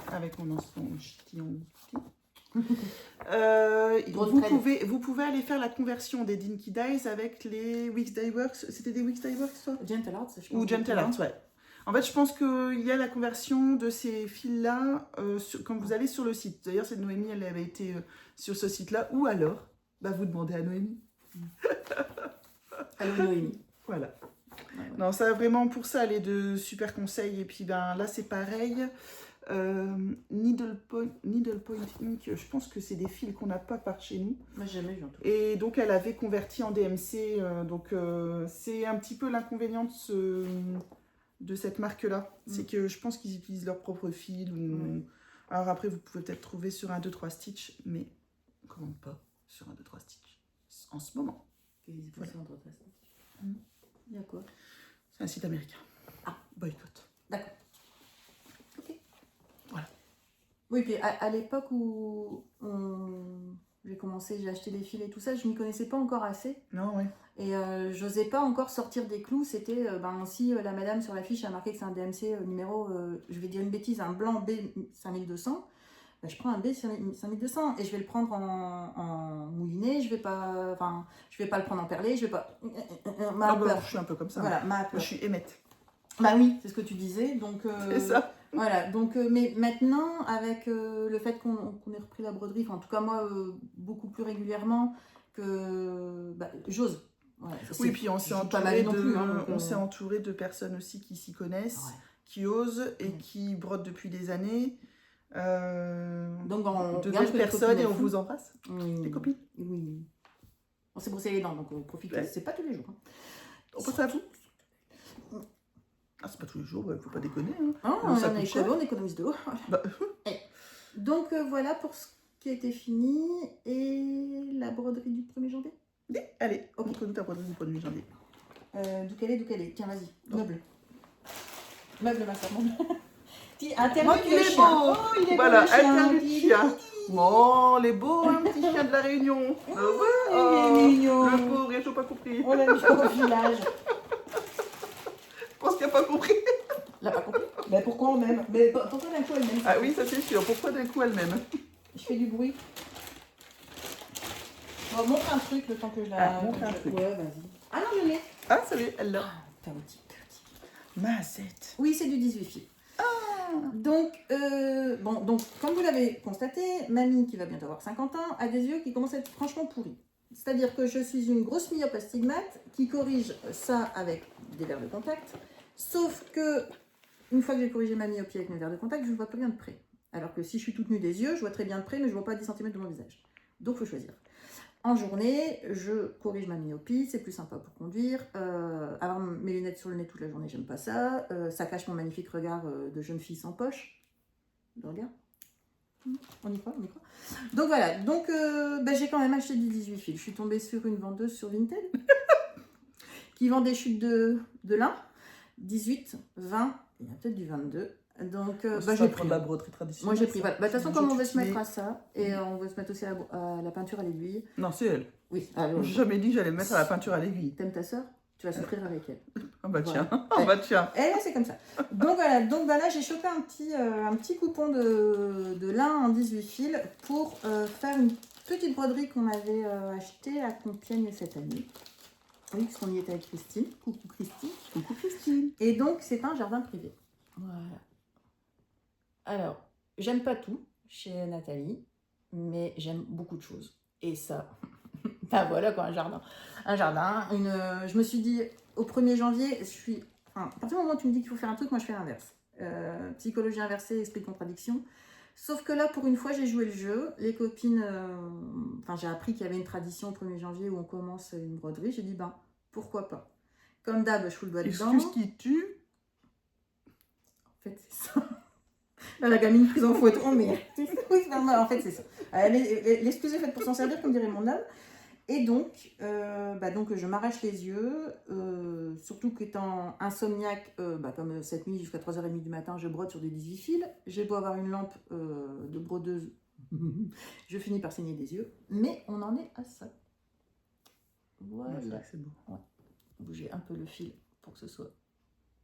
avec mon ch'tillon... vous pouvez aller faire la conversion des Dinky Days avec les Wix Dye Works. C'était des Wix Dye Works, toi? Gentle Arts, je pense. Ou Gentle Arts, ouais. En fait, je pense qu'il y a la conversion de ces fils-là quand vous allez sur le site. D'ailleurs, c'est Noémie, elle avait été sur ce site-là. Ou alors, bah, vous demandez à Noémie. Allô Noémie. Voilà. Ah ouais. Non, ça vraiment pour ça, les deux super conseils. Et puis ben, là, c'est pareil. Needle Point Ink, je pense que c'est des fils qu'on n'a pas par chez nous. Moi, j'ai jamais vu en tout cas. Et donc, elle avait converti en DMC. C'est un petit peu l'inconvénient de cette marque-là. C'est que je pense qu'ils utilisent leur propre fil. Alors après, vous pouvez peut-être trouver sur un 2-3 Stitch, mais quand même pas sur un 2-3 Stitch en ce moment. Ils font ça entre Mm. Il y a quoi? C'est un site américain. Ah. Boycott. D'accord. Ok. Voilà. Oui, puis à l'époque où j'ai commencé, j'ai acheté des fils et tout ça, je m'y connaissais pas encore assez. Non, ouais. Et j'osais pas encore sortir des clous. C'était, si la madame sur la fiche a marqué que c'est un DMC numéro, je vais dire une bêtise, un blanc B5200, ben, je prends un B5200 et je vais le prendre en mouliné, je vais pas le prendre en perlé, je vais pas... Ah bah, je suis un peu comme ça. Voilà, ma Moi, peur. je suis émette. Bah oui, c'est ce que tu disais, donc... C'est ça. Voilà, donc, mais maintenant, avec le fait qu'on ait repris la broderie, enfin, en tout cas moi, beaucoup plus régulièrement, que j'ose. Voilà, Oui, puis on s'est entouré, entouré de personnes aussi qui s'y connaissent, ouais. qui osent et qui brodent depuis des années. Donc, de belles personnes et on vous embrasse, oui. les copines. Oui. On s'est brossé les dents, donc on profite. Ouais. C'est pas tous les jours. Hein. On pense à vous. Ah, c'est pas tous les jours, il faut pas déconner. Hein. Ah, Donc, ça on est coûte cher. écolo, on économise de haut. Bah, Donc voilà pour ce qui a été fini et la broderie du 1er janvier. allez, Ok. montre-nous ta broderie du 1er janvier. D'où qu'elle est. Tiens, vas-y, Oh. Meuble, ma soeur, meuble. Oh, Il il est beau. il est Voilà, beau, le chien. interlude chien. Oh, il est beau, un petit chien de la Réunion. Il est mignon. Le pauvre, il n'a pas compris. On l'a mis au village. Je pense qu'il n'a pas compris. L'a pas compris? Mais pourquoi on m'aime? Mais pourquoi d'un coup elle m'aime? Ah oui, ça c'est sûr. Pourquoi d'un coup elle-même? Je fais du bruit. Bon, montre un truc le temps que je la... Ah, montre un truc. Ouais, vas-y. Ah non, je l'ai. Ah, ça y est, elle l'a. Chaotique. Macette. Oui, c'est du 18 fils. Donc, comme vous l'avez constaté, mamie, qui va bientôt avoir 50 ans, a des yeux qui commencent à être franchement pourris. C'est-à-dire que je suis une grosse myope astigmate qui corrige ça avec des verres de contact. Sauf que, une fois que j'ai corrigé ma myopie avec mes verres de contact, je ne vois pas bien de près. Alors que si je suis toute nue des yeux, je vois très bien de près, mais je ne vois pas à 10 cm de mon visage. Donc, il faut choisir. En journée, je corrige ma myopie, c'est plus sympa pour conduire. Avoir mes lunettes sur le nez toute la journée, j'aime pas ça. Ça cache mon magnifique regard de jeune fille sans poche. Le regard. On y croit. Donc voilà, j'ai quand même acheté du 18 fils. Je suis tombée sur une vendeuse sur Vinted qui vend des chutes de lin. 18, 20, il y a peut-être du 22. Donc, j'ai pris la broderie traditionnelle. Moi j'ai pris. Voilà. De toute façon, comme on va se mettre à à ça, et on va se mettre aussi à la peinture à l'aiguille. Non, c'est elle. Oui. J'ai jamais dit que j'allais me mettre à la peinture à l'aiguille. T'aimes ta soeur? Tu vas souffrir avec elle. Ah bah tiens, Voilà. ah bah tiens. Et là, c'est comme ça. Donc voilà, là, j'ai chopé un petit coupon de lin en 18 fils pour faire une petite broderie qu'on avait achetée à Compiègne cette année. Oui, parce qu'on y était avec Christine. Coucou Christine. Coucou Christine. Et donc, c'est un jardin privé. Voilà. Alors, j'aime pas tout chez Nathalie, mais j'aime beaucoup de choses. Et ça, ben voilà quoi, un jardin. Je me suis dit, au 1er janvier, à partir du moment où tu me dis qu'il faut faire un truc, moi je fais l'inverse. Psychologie inversée, esprit de contradiction. Sauf que là, pour une fois, j'ai joué le jeu. Les copines, j'ai appris qu'il y avait une tradition au 1er janvier où on commence une broderie. J'ai dit, pourquoi pas. Comme d'hab, je fous le doigt dedans. Excuse qui tue. En fait, c'est ça. Là, la gamine prise en photo, mais oui, en fait, c'est ça. L'excuse est faite pour s'en servir, comme dirait mon âme. Et donc, je m'arrache les yeux, surtout qu'étant insomniaque, comme cette nuit jusqu'à 3h30 du matin, je brode sur des 18 fils. J'ai beau avoir une lampe de brodeuse, je finis par saigner des yeux, mais on en est à ça. Voilà. Ouais, c'est beau. Ouais. Bouger un peu le fil pour que ce soit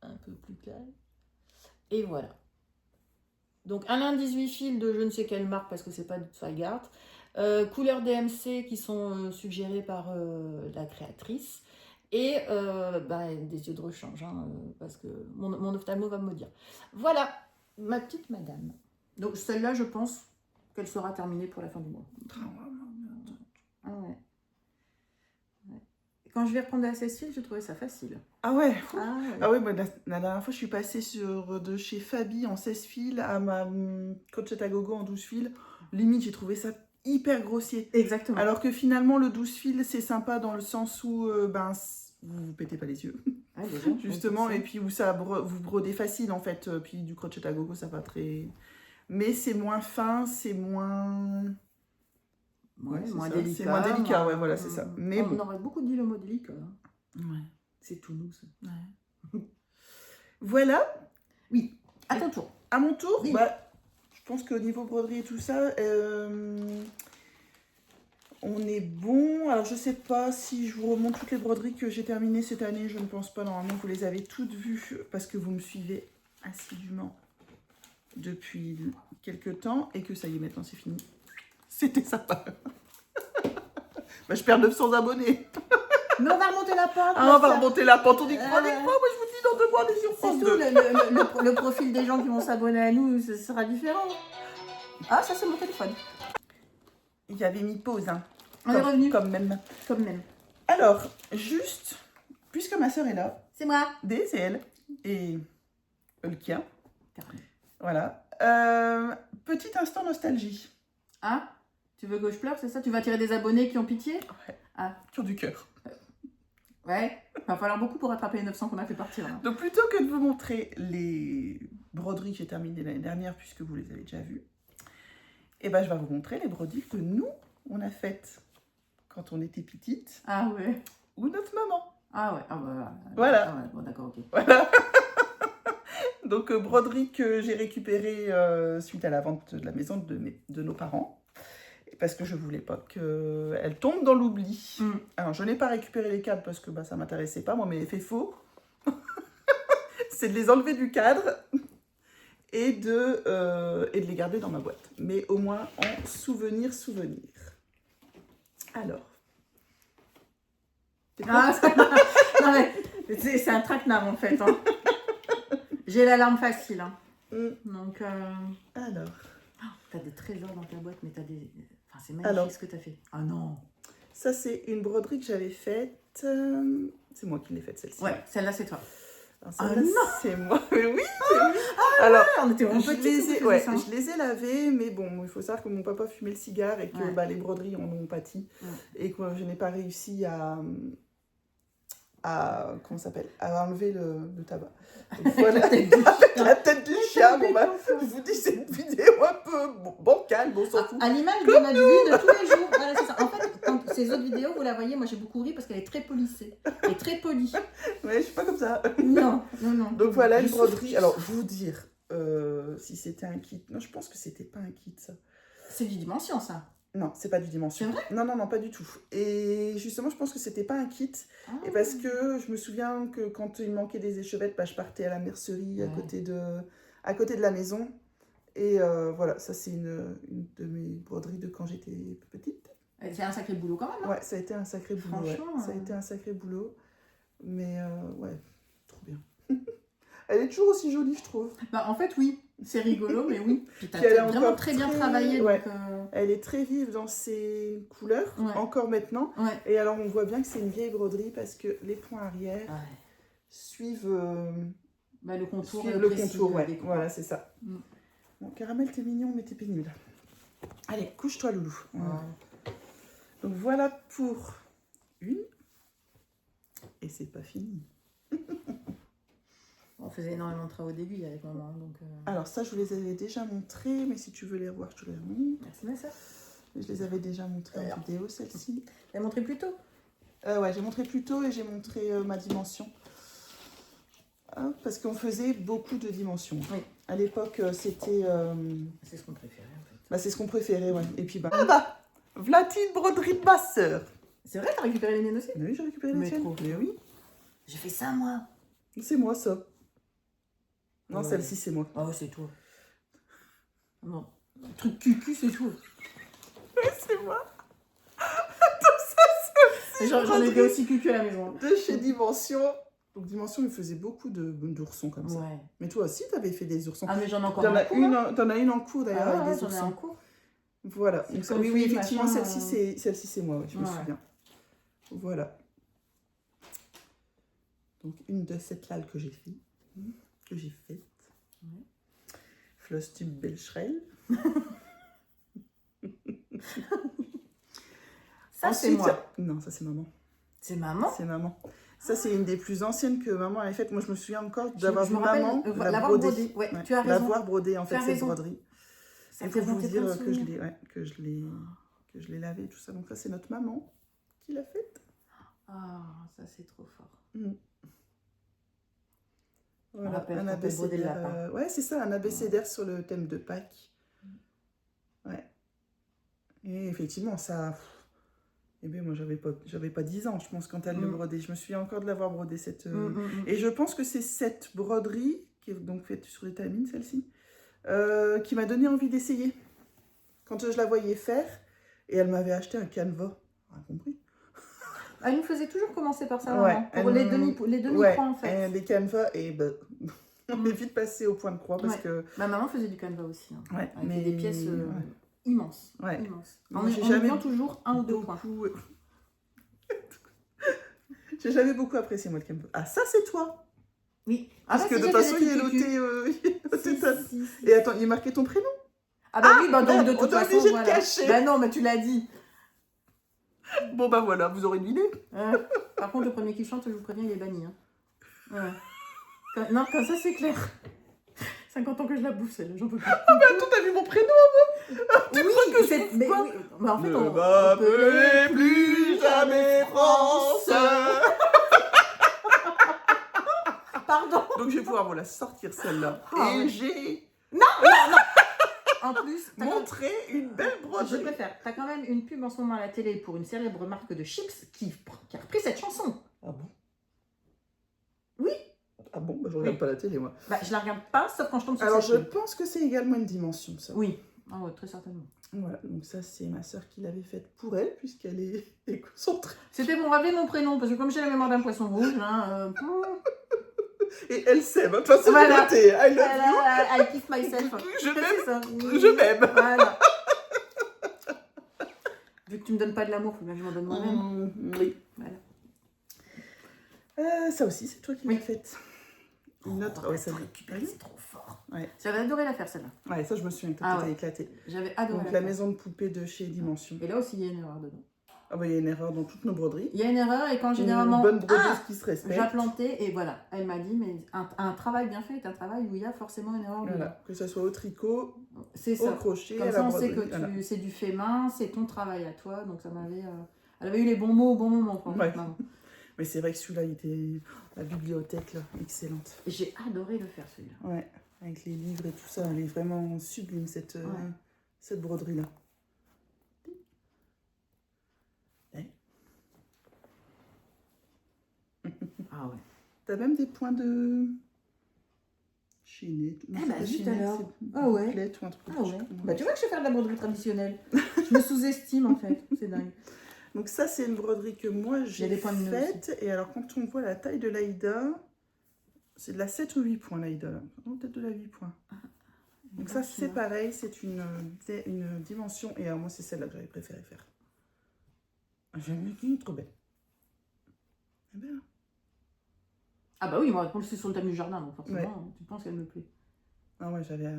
un peu plus calme. Et voilà. Donc un lin 18 fils de je ne sais quelle marque parce que c'est pas de Zweigart. Couleurs DMC qui sont suggérées par la créatrice. Et des yeux de rechange, hein, parce que mon ophtalmo va me maudire. Voilà, ma petite madame. Donc celle-là, je pense qu'elle sera terminée pour la fin du mois. Ah ouais. Quand je vais reprendre la cécile, je trouvais ça facile. Ah ouais. Ah ouais, moi, la dernière fois, je suis passée de chez Fabi en 16 fils à ma Crochet à gogo en 12 fils. Limite, j'ai trouvé ça hyper grossier. Exactement. Alors que finalement, le 12 fils, c'est sympa dans le sens où vous vous pétez pas les yeux. Ah, déjà, Justement, et puis où vous brodez facile en fait. Puis du crochet à gogo, ça va très... Mais c'est moins fin, c'est moins... moins délicat. C'est moins délicat, ouais, voilà, c'est ça. Mais on aurait beaucoup dit le mot délicat. Ouais. C'est tout nous, ça. Ouais. Voilà. Oui, à ton tour. À mon tour, oui. Je pense qu'au niveau broderie et tout ça, on est bon. Alors, je sais pas si je vous remonte toutes les broderies que j'ai terminées cette année. Je ne pense pas. Normalement, vous les avez toutes vues parce que vous me suivez assidûment depuis quelques temps et que ça y est, maintenant, c'est fini. C'était sympa. Je perds 900 abonnés. Mais on va remonter la pente. Ah, on va remonter la pente. On y croit, moi, je vous dis dans 2 mois, des surprises. C'est tout, le profil des gens qui vont s'abonner à nous, ce sera différent. Ah, ça, c'est mon téléphone. Il y avait mis pause, hein. On est revenu. Comme même. Alors, juste, puisque ma soeur est là. C'est moi. C'est elle. Et Ulkia. Voilà. Petit instant nostalgie. Ah, tu veux que je pleure, c'est ça? Tu vas attirer des abonnés qui ont pitié? Ouais. Ah. Qui ont du cœur. Ouais. Il va falloir beaucoup pour rattraper les 900 qu'on a fait partir. Hein. Donc, plutôt que de vous montrer les broderies que j'ai terminées l'année dernière, puisque vous les avez déjà vues, je vais vous montrer les broderies que nous, on a faites quand on était petite. Ah ouais. Ou notre maman. Ah ouais. Ah bah, voilà. Ah ouais. Bon, d'accord, ok. Voilà. Donc, broderie que j'ai récupérée suite à la vente de la maison de nos parents. Parce que je voulais pas qu'elle tombe dans l'oubli. Alors, je n'ai pas récupéré les cadres parce que ça m'intéressait pas. Moi, mes effets faux, c'est de les enlever du cadre et de les garder dans ma boîte. Mais au moins en souvenir. Alors. C'est un traquenard en fait. Hein. J'ai l'alarme facile. Hein. Donc. Alors. Oh, t'as des trésors dans ta boîte, mais t'as des. Enfin, c'est magnifique ce que t'as fait. Ah non. Ça, c'est une broderie que j'avais faite. C'est moi qui l'ai faite, celle-ci. Ouais, celle-là, c'est toi. Ah non, c'est moi. Mais oui, c'est oui. Alors, on était vraiment petits. Je les ai lavées, mais bon, il faut savoir que mon papa fumait le cigare et que les broderies en ont pâti. Et que je n'ai pas réussi à comment ça s'appelle, à enlever le tabac. Donc, voilà, avec la tête du chien. Je vous dis, c'est une vidéo un peu bancale, on s'en fout. À l'image de ma vie de tous les jours. Voilà, c'est ça. En fait, quand ces autres vidéos, vous la voyez, moi j'ai beaucoup ri parce qu'elle est très polissée. Elle est très polie. Ouais, je suis pas comme ça. Non. Donc voilà, une broderie. Alors, vous dire si c'était un kit. Non, je pense que c'était pas un kit, ça. C'est du dimension, ça. Non, c'est pas du dimension. C'est vrai? Non, pas du tout. Et justement, je pense que c'était pas un kit. Et parce que je me souviens que quand il manquait des échevettes, je partais à la mercerie à côté de la maison. Et voilà, ça c'est une de mes broderies de quand j'étais petite. C'est un sacré boulot quand même. Hein, ouais, ça a été un sacré boulot. Franchement. Ça a été un sacré boulot. Mais ouais, trop bien. Elle est toujours aussi jolie, je trouve. En fait, oui. C'est rigolo, mais oui. Puis elle est vraiment très bien travaillé. Ouais. Donc, Elle est très vive dans ses couleurs, encore maintenant. Ouais. Et alors, on voit bien que c'est une vieille broderie parce que les points arrière suivent le contour. Le contour, ouais. Voilà, c'est ça. Bon, Caramel, t'es mignon, mais t'es pénible. Allez, couche-toi, loulou. Donc, voilà pour une. Et c'est pas fini. On faisait énormément de travaux d'aiguille avec maman. Donc, Alors ça, je vous les avais déjà montrés, mais si tu veux les revoir, je te les remontre. Merci, ma soeur. Je les avais déjà montrés en vidéo, celle-ci. Tu l'as montré plus tôt? Ouais, j'ai montré plus tôt et j'ai montré ma dimension. Parce qu'on faisait beaucoup de dimensions. Oui. À l'époque, c'était... C'est ce qu'on préférait, en fait. C'est ce qu'on préférait, ouais. Et puis, Vlatine broderie de ma sœur. C'est vrai, t'as récupéré les miennes aussi? Oui, j'ai récupéré les tiennes. Mais oui. J'ai fait ça, moi. C'est moi, ça. Non, celle-ci, c'est moi. Ah, c'est toi. Non. Le truc cucu, c'est toi. Oui, c'est moi. Tout ça, c'est aussi J'en ai des aussi cucu à la maison. De chez Dimension. Donc Dimension, il faisait beaucoup d'oursons comme ça. Ouais. Mais toi aussi, tu avais fait des oursons. Ah, mais j'en ai encore T'en un coup, hein. as une en cours d'ailleurs Ah, avec ouais, des j'en ai oursons. en cours. Voilà. C'est Donc, ça, comme oui, oui, Philippe, effectivement, machin, celle-ci c'est moi, ouais, je me Ouais. souviens. Voilà. Donc une de cette là que j'ai fait. Ouais. Flosstube Belcherel. Ça, c'est moi. Non, ça c'est maman. C'est maman. C'est maman. Ça, c'est une des plus anciennes que maman avait faites. Moi, je me souviens encore d'avoir vu me rappelle maman l'avoir brodée. Ouais, tu as raison. L'avoir brodée, en fait, cette raison. broderie. Ça Et fait pour vous remonter dire plein de que souvenirs. que je l'ai lavé, tout ça. Donc ça, c'est notre maman qui l'a faite. Ah, ça, c'est trop fort. Voilà, rappelle un quand elle brodait le abécédaire. lapin. Ouais, c'est ça, un abécédaire sur le thème de Pâques. Ouais. Et effectivement, ça... Eh bien, moi, j'avais pas 10 ans, je pense, quand elle le brodait. Je me souviens encore de l'avoir brodé, cette... Et je pense que c'est cette broderie, qui est donc faite sur l'étamine, celle-ci, qui m'a donné envie d'essayer. Quand je la voyais faire, et elle m'avait acheté un canevas. On a compris. Elle nous faisait toujours commencer par ça, Ouais, maman. Pour les demi-croix, en fait. Les canevas, et ben, on est vite passé au point de croix, parce que... Ma maman faisait du canevas aussi. Hein, ouais, avec mais... des pièces immenses. Ouais. Immenses. Moi, En j'ai jamais oubliant toujours un ou deux points. J'ai jamais beaucoup apprécié, moi, le canevas. Ah, ça, c'est toi! Oui. Parce que de toute façon, il est noté... Si. Et attends, il est marqué ton prénom? Ah bah oui, bah donc de on toute est façon, obligé de voilà. cacher. Bah non, mais tu l'as dit. Bon, bah voilà, vous aurez deviné. Par contre, le premier qui chante, je vous préviens, il est banni. Hein. Ouais. Non, comme ça, c'est clair. 50 ans que je la bouffe, celle-là, j'en peux plus. Ah bah attends, t'as vu mon prénom à moi? Oui, c'est... Mais oui, mais en fait, Ne on m'appelez plus jamais France. Pardon. Donc je vais pouvoir vous la sortir celle-là. Ah, et ouais. j'ai En plus, montré une belle je broderie. préfère. T'as quand même une pub en ce moment à la télé pour une célèbre marque de chips qui a repris cette chanson. Ah bon? Oui. Ah bon, bah je regarde pas la télé moi. Bah, je la regarde pas, sauf quand je tombe sur Alors cette je pub. pense que c'est également une dimension ça. Oui. Ah ouais, très certainement. Voilà, donc ça c'est ma soeur qui l'avait faite pour elle puisqu'elle est écocentrique. C'était pour rappeler mon prénom, parce que comme j'ai la mémoire d'un poisson rouge, hein, Et elle s'aime, de toute façon Voilà. c'est noté. I love you. I kiss myself. Je m'aime. Ça. Je m'aime. Voilà. Vu que tu me donnes pas de l'amour, faut bien que je m'en donne moi-même. Oui. Voilà. Ça aussi, c'est toi qui l'as Oui. faite. Une autre. Oh, Ouais, ça c'est trop fort. Ouais. J'avais adoré la faire celle-là. Ouais, ça je me souviens que Ah t'as ouais. éclaté. J'avais adoré Donc la la faire. maison de poupée de chez Dimension. Et là aussi, il y a une erreur dedans. Ah bah il y a une erreur dans toutes nos broderies. Il y a une erreur et quand généralement... Une bonne brodeuse qui se respecte. j'ai planté et voilà. Elle m'a dit, mais un travail bien fait est un travail où il y a forcément une erreur dedans. Voilà, que ce soit au tricot, C'est au ça. crochet, Comme à ça, la on sait broderie. que Voilà. c'est du fait main, c'est ton travail à toi. Donc ça m'avait... Elle avait eu les bons mots au bon moment. Quoi, Ouais. maman. Mais c'est vrai que celui-là, il était... La bibliothèque, là, excellente. J'ai adoré le faire celui-là. Ouais, avec les livres et tout ça, elle est vraiment sublime, cette broderie-là. Ah ouais. T'as même des points de... chaînette. Ah bah, juste alors. C'est Ah ouais. bouclette ou un truc. Ah ouais. Bah tu vois que je sais faire de la broderie traditionnelle. Je me sous-estime en fait. C'est dingue. Donc ça, c'est une broderie que moi Il y a j'ai des points de nœud faite. Et alors, quand on voit la taille de l'Aïda, c'est de la 7 ou 8 points l'Aïda. Non, peut-être de la 8 points. Donc ça, c'est pareil, c'est une dimension. Et alors, moi, c'est celle-là que j'avais préféré faire. J'aime bien qu'une trop belle. Eh bien. Ah bah oui, moi c'est sur le thème du jardin, donc forcément, Ouais. tu penses qu'elle me plaît. Ah ouais, j'avais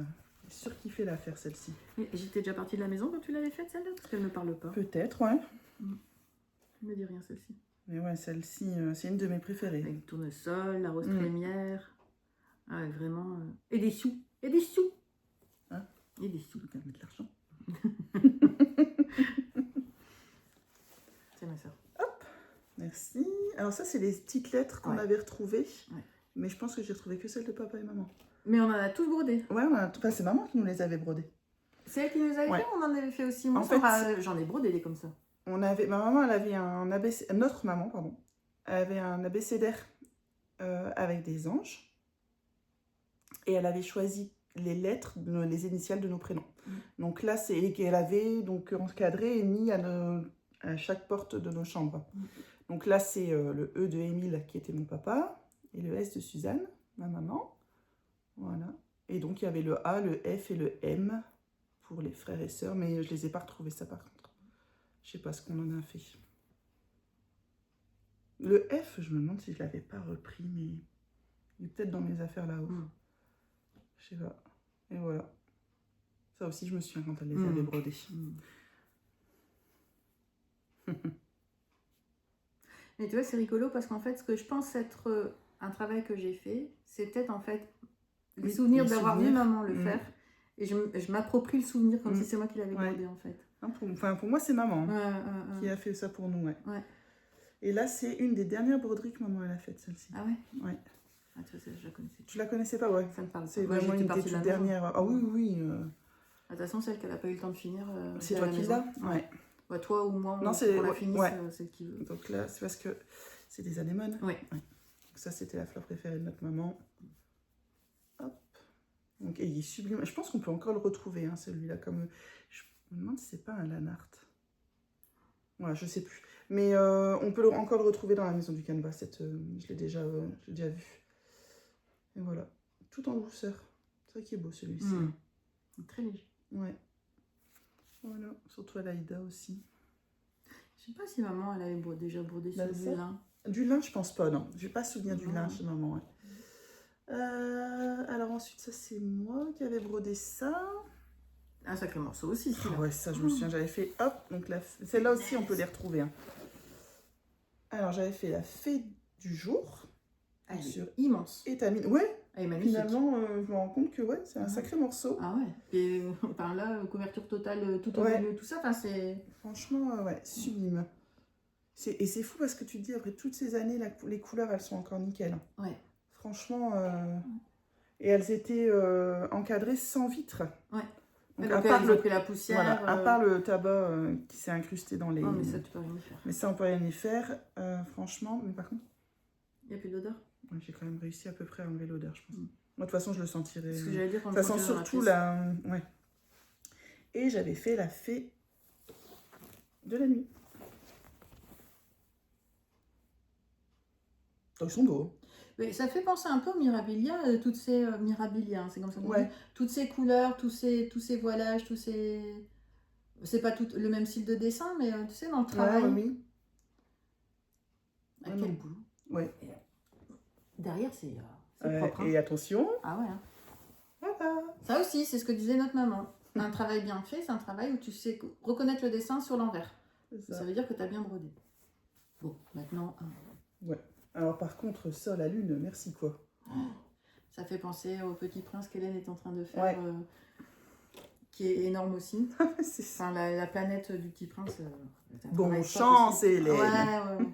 surkiffé la faire, celle-ci. J'étais déjà partie de la maison quand tu l'avais faite celle-là, parce qu'elle ne me parle pas. Peut-être, ouais. Elle me dit rien celle-ci. Mais ouais, celle-ci, c'est une de mes préférées. Avec le tournesol, la rose trémière. Ah ouais, vraiment. Et des sous. Et des sous. Hein? Et des sous. On peut mettre l'argent. C'est ma soeur. Merci. Alors ça, c'est les petites lettres qu'on avait retrouvées. Ouais. Mais je pense que j'ai retrouvé que celles de papa et maman. Mais on en a tous brodé. Ouais, enfin, c'est maman qui nous les avait brodées. C'est elle qui nous avait fait, on en avait fait aussi. Moi, En fait, j'en ai brodé des comme ça. ma maman, elle avait notre maman, pardon, elle avait un abécédaire avec des anges. Et elle avait choisi les lettres, les initiales de nos prénoms. Donc là, c'est qu'elle avait donc encadré et mis à chaque porte de nos chambres. Donc là, c'est le E de Émile qui était mon papa et le S de Suzanne, ma maman. Voilà. Et donc, il y avait le A, le F et le M pour les frères et sœurs, mais je ne les ai pas retrouvés, ça, par contre. Je ne sais pas ce qu'on en a fait. Le F, je me demande si je ne l'avais pas repris, mais il est peut-être dans mes affaires là-haut. Je sais pas. Et voilà. Ça aussi, je me souviens quand elle les avait brodés. Mais tu vois, c'est rigolo parce qu'en fait, ce que je pense être un travail que j'ai fait, c'est peut-être en fait les souvenirs d'avoir vu maman le faire. Et je m'approprie le souvenir comme si c'est moi qui l'avais brodé en fait. Pour moi, c'est maman qui a fait ça pour nous. Ouais. Et là, c'est une des dernières broderies que maman elle a faites, celle-ci. Ah ouais? Ouais. Ah, tu vois, je la connaissais. Tu la connaissais pas, ouais. Ça me parle. C'est vraiment une des toutes dernières. Ah oui, oui. De toute façon, celle qu'elle n'a pas eu le temps de finir. C'est toi qui l'as? Ouais. Bah, toi ou moi, non, c'est la finisse, c'est qui veut. Donc là, c'est parce que c'est des anémones. Oui. Ouais. Donc ça, c'était la fleur préférée de notre maman. Hop. Donc, et il est sublime. Je pense qu'on peut encore le retrouver, hein, celui-là. Comme... Je me demande si c'est pas un Lanart. Ouais, je sais plus. Mais on peut encore le retrouver dans la maison du canevas. Je l'ai déjà vu. Et voilà. Tout en douceur. C'est vrai qu'il est beau celui-ci. Très léger. Ouais. Voilà. Surtout à l'Aïda aussi. Je sais pas si maman elle avait déjà brodé sur du lin. Du lin, je pense pas, non. Je n'ai pas souvenir du lin chez maman. Ouais. Alors ensuite, ça c'est moi qui avais brodé ça. Un sacré morceau aussi. Ah ouais, ça je me souviens, j'avais fait, hop, donc celle-là aussi on peut les retrouver. Hein. Alors j'avais fait la fée du jour. Elle est immense. Et Tamine, ouais. Elle est magnifique. Finalement, je me rends compte que ouais, c'est un sacré morceau. Ah ouais. Et par là, couverture totale, tout au milieu, tout ça, c'est... Franchement, ouais, sublime. Et c'est fou parce que tu te dis, après toutes ces années, les couleurs, elles sont encore nickel. Ouais. Franchement, et elles étaient encadrées sans vitre. Ouais. Donc, à part la poussière. Voilà, à part le tabac qui s'est incrusté dans les... Non, mais ça, tu peux rien y faire. Mais ça, on peut rien y faire, franchement. Mais par contre... Il n'y a plus d'odeur. Ouais, j'ai quand même réussi à peu près à enlever l'odeur, je pense. Moi, de toute façon, je le sentirais. Ce que j'allais dire quand ça sent surtout la... Ouais. Et j'avais fait la fée de la nuit. Ils sont beaux. Mais ça fait penser un peu au Mirabilia, toutes ces Mirabilia, c'est comme ça qu'on dit. Toutes ces couleurs, tous ces voilages, tous ces... C'est pas tout le même style de dessin, mais tu sais, dans le travail. Oui. À quel boulot. Ouais. Derrière, c'est propre. Hein. Et attention. Ah ouais. Hein. Voilà. Ça aussi, c'est ce que disait notre maman. Un travail bien fait, c'est un travail où tu sais reconnaître le dessin sur l'envers. Ça veut dire que tu as bien brodé. Bon, maintenant... Ouais. Alors par contre, ça, la lune, merci quoi. Ça fait penser au Petit Prince qu'Hélène est en train de faire, qui est énorme aussi. C'est ça. Enfin, la planète du Petit Prince. Bon chance, Hélène. Ouais.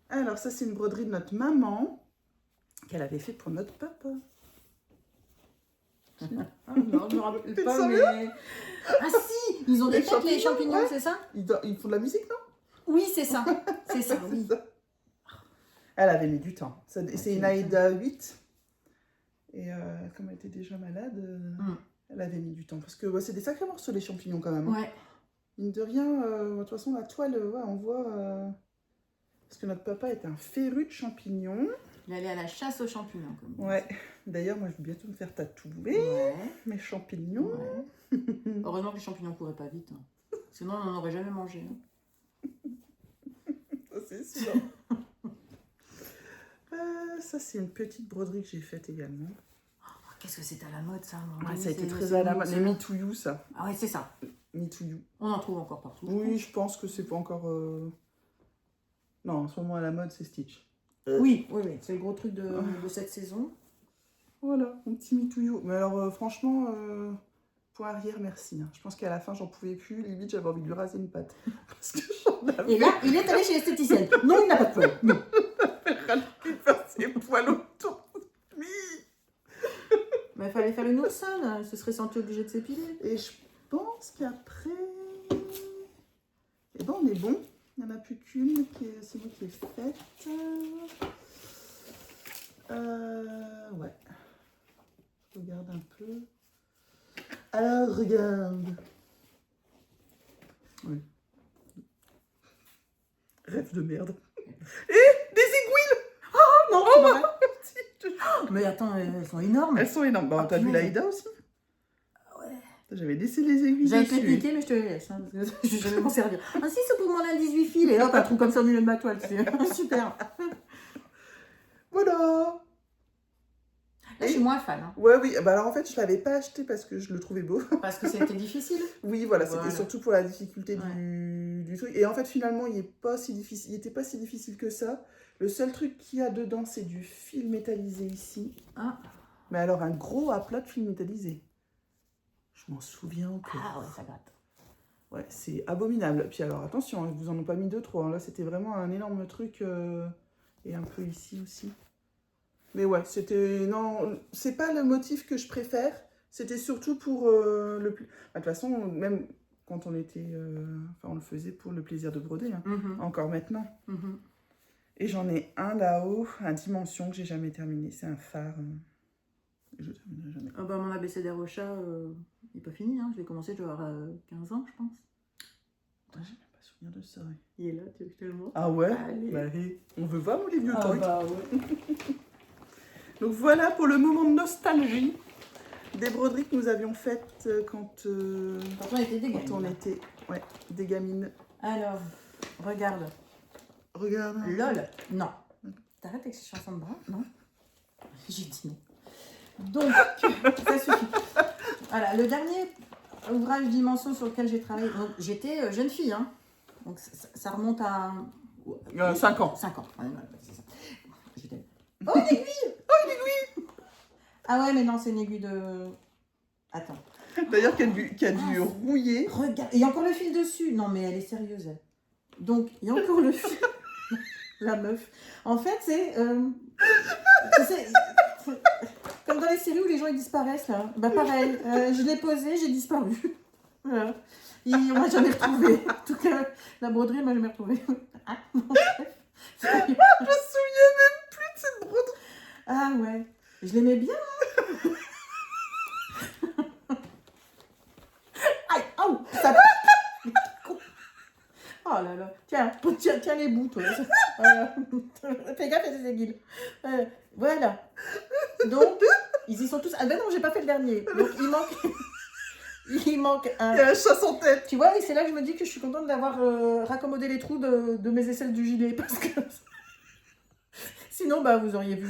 Alors ça, c'est une broderie de notre maman qu'elle avait fait pour notre papa. Ah, non, je me rappelle pas, mais... Ah si, ils ont des têtes, les champignons, c'est ça? Ils font de la musique, non? Oui, c'est ça. C'est ça, oui. Elle avait mis du temps. C'est une Aïda 8. Et comme elle était déjà malade, elle avait mis du temps. Parce que c'est des sacrés morceaux, les champignons, quand même. Ouais. Mine de rien, de toute façon, la toile, on voit... Parce que notre papa était un féru de champignons. Il allait à la chasse aux champignons. Comme ouais. D'ailleurs, moi, je vais bientôt me faire tatouer mes champignons. Ouais. Heureusement que les champignons ne couraient pas vite. Hein. Sinon, on n'en aurait jamais mangé. Hein. C'est sûr. Ça, c'est une petite broderie que j'ai faite également. Oh, qu'est-ce que c'est à la mode, ça? Ça a été très à la mode. Les Me To You, ça. Ah ouais, c'est ça. Me To You. On en trouve encore partout. Oui, je pense que c'est pas encore... Non, en ce moment, à la mode, c'est Stitch. Oui. C'est le gros truc de cette saison. Voilà, mon petit Me To You. Mais alors, franchement... Point arrière, merci. Je pense qu'à la fin, j'en pouvais plus. Limite, j'avais envie de lui raser une patte. Parce que et là, il est allé chez l'esthéticienne. Non, il n'a pas de poils. Non. Il faire ses poils autour de lui. Mais il fallait faire une oursane. Ce serait senti obligé de s'épiler. Et je pense qu'après... Eh ben, on est bon. Il n'y en a plus qu'une. C'est moi qui l'ai faite. Ouais. Je regarde un peu. Alors, regarde. Oui. Rêve de merde. Et des aiguilles. Oh non, c'est vrai. Oh, Mais attends, elles sont énormes. elles sont énormes. Bon, Ah, t'as vu punaise. l'Aïda aussi? Ouais. J'avais laissé les aiguilles J'avais dessus. peut-être niqué, mais je te les laisse. Hein, parce que je vais jamais m'en servir. Ah si, c'est pour mon lundi 18 fils. Et hop, un trou comme ça au milieu de ma toile. C'est super. Voilà. Là, je suis moins fan. Hein, Ouais, oui. Bah alors en fait, je l'avais pas acheté parce que je le trouvais beau. parce que c'était difficile. Oui, voilà, c'était Voilà. surtout pour la difficulté Ouais. du truc. Et en fait, finalement, il était pas si difficile que ça. Le seul truc qu'il y a dedans, c'est du fil métallisé ici. Ah, Mais alors, un gros aplat de fil métallisé. Je m'en souviens encore. ah ouais, ça gratte. Ouais, c'est abominable. Puis alors, attention, hein, je vous en ai pas mis 2-3. Hein. Là, c'était vraiment un énorme truc. Et un peu ici aussi. Mais ouais, c'était... Non, c'est pas le motif que je préfère. C'était surtout pour le... Bah, de toute façon, même quand on était... Enfin, on le faisait pour le plaisir de broder. Hein. Encore maintenant. Et j'en ai un là-haut, à dimension, que j'ai jamais terminé. C'est un phare. Je terminerai jamais. Ah bah, mon abécédaire au chat, il n'est pas fini. Hein. Je l'ai commencé, je dois avoir 15 ans, je pense. Putain, j'ai même pas souvenir de ça. Ouais. Il est là, tu veux que je te le montre? Ah ouais? Allez. Bah, allez. On veut voir, les vieux Ah trucs. bah ouais. Donc voilà pour le moment de nostalgie des broderies que nous avions faites quand Quand on était des gamines. on était des gamines. Alors, regarde. Regarde. LOL. Non. T'arrêtes avec ces chansons de bras? Non. J'ai dit non. Donc, ça suffit. Voilà, le dernier ouvrage dimension sur lequel j'ai travaillé. Donc, j'étais jeune fille. Hein. Donc, ça remonte à... 5 ans. 5 ans. Ouais, c'est ça. J'étais... Oh, une aiguille! Oh, une aiguille! Ah ouais, mais non, c'est une aiguille de... Attends. D'ailleurs, qui a dû rouiller. Regarde, il y a encore le fil dessus. Non, mais elle est sérieuse, elle. Donc, il y a encore le fil. La meuf. En fait, c'est... tu sais, comme dans les séries où les gens ils disparaissent, là. Bah pareil, je l'ai posé, j'ai disparu. Voilà. Et on m'a jamais retrouvé. En tout cas, la broderie, elle m'a jamais retrouvé. Ah, bon, bref. Je me souviens même plus de cette broderie. Ah ouais. Je l'aimais bien. Aïe, aouh, ça... Oh là là. Tiens les bouts, toi. Voilà. Fais gaffe, il y a des aiguilles. Voilà. Donc, ils y sont tous... Ah ben non, j'ai pas fait le dernier. Donc, il manque un... Il y a un chat sans tête. Tu vois, et c'est là que je me dis que je suis contente d'avoir raccommodé les trous de mes aisselles du gilet. Parce que... Sinon, bah, vous auriez vu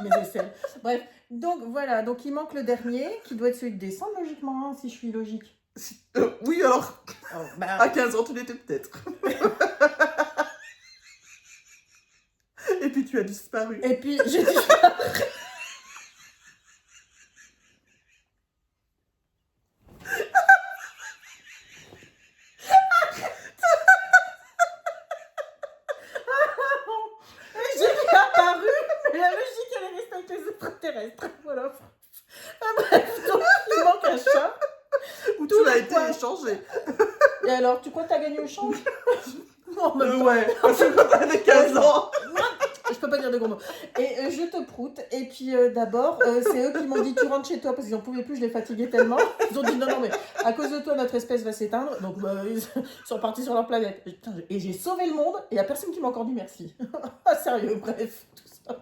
mes aisselles. Bref, donc voilà. Donc, il manque le dernier, qui doit être celui de décembre, logiquement, hein, si je suis logique. Oui, alors, Oh, bah... à 15 ans, tu l'étais peut-être. Et puis, tu as disparu. Et puis, j'ai dit... J'ai réapparu, mais la logique, elle est restée avec les extraterrestres. Voilà. Ah, bref, donc, il manque un chat. Où Tous tu as les été points. échangé. Et alors, tu crois que t'as gagné au change? Non, mais Ouais, parce que quand t'avais 15 ans. je peux pas dire de gros mots. Et je te proute. Et puis d'abord, c'est eux qui m'ont dit tu rentres chez toi parce qu'ils n'en pouvaient plus, je les fatiguais tellement. Ils ont dit non, mais à cause de toi, notre espèce va s'éteindre. Donc bah, ils sont partis sur leur planète. Et j'ai sauvé le monde et il n'y a personne qui m'a encore dit merci. Ah, sérieux, bref. Tout ça.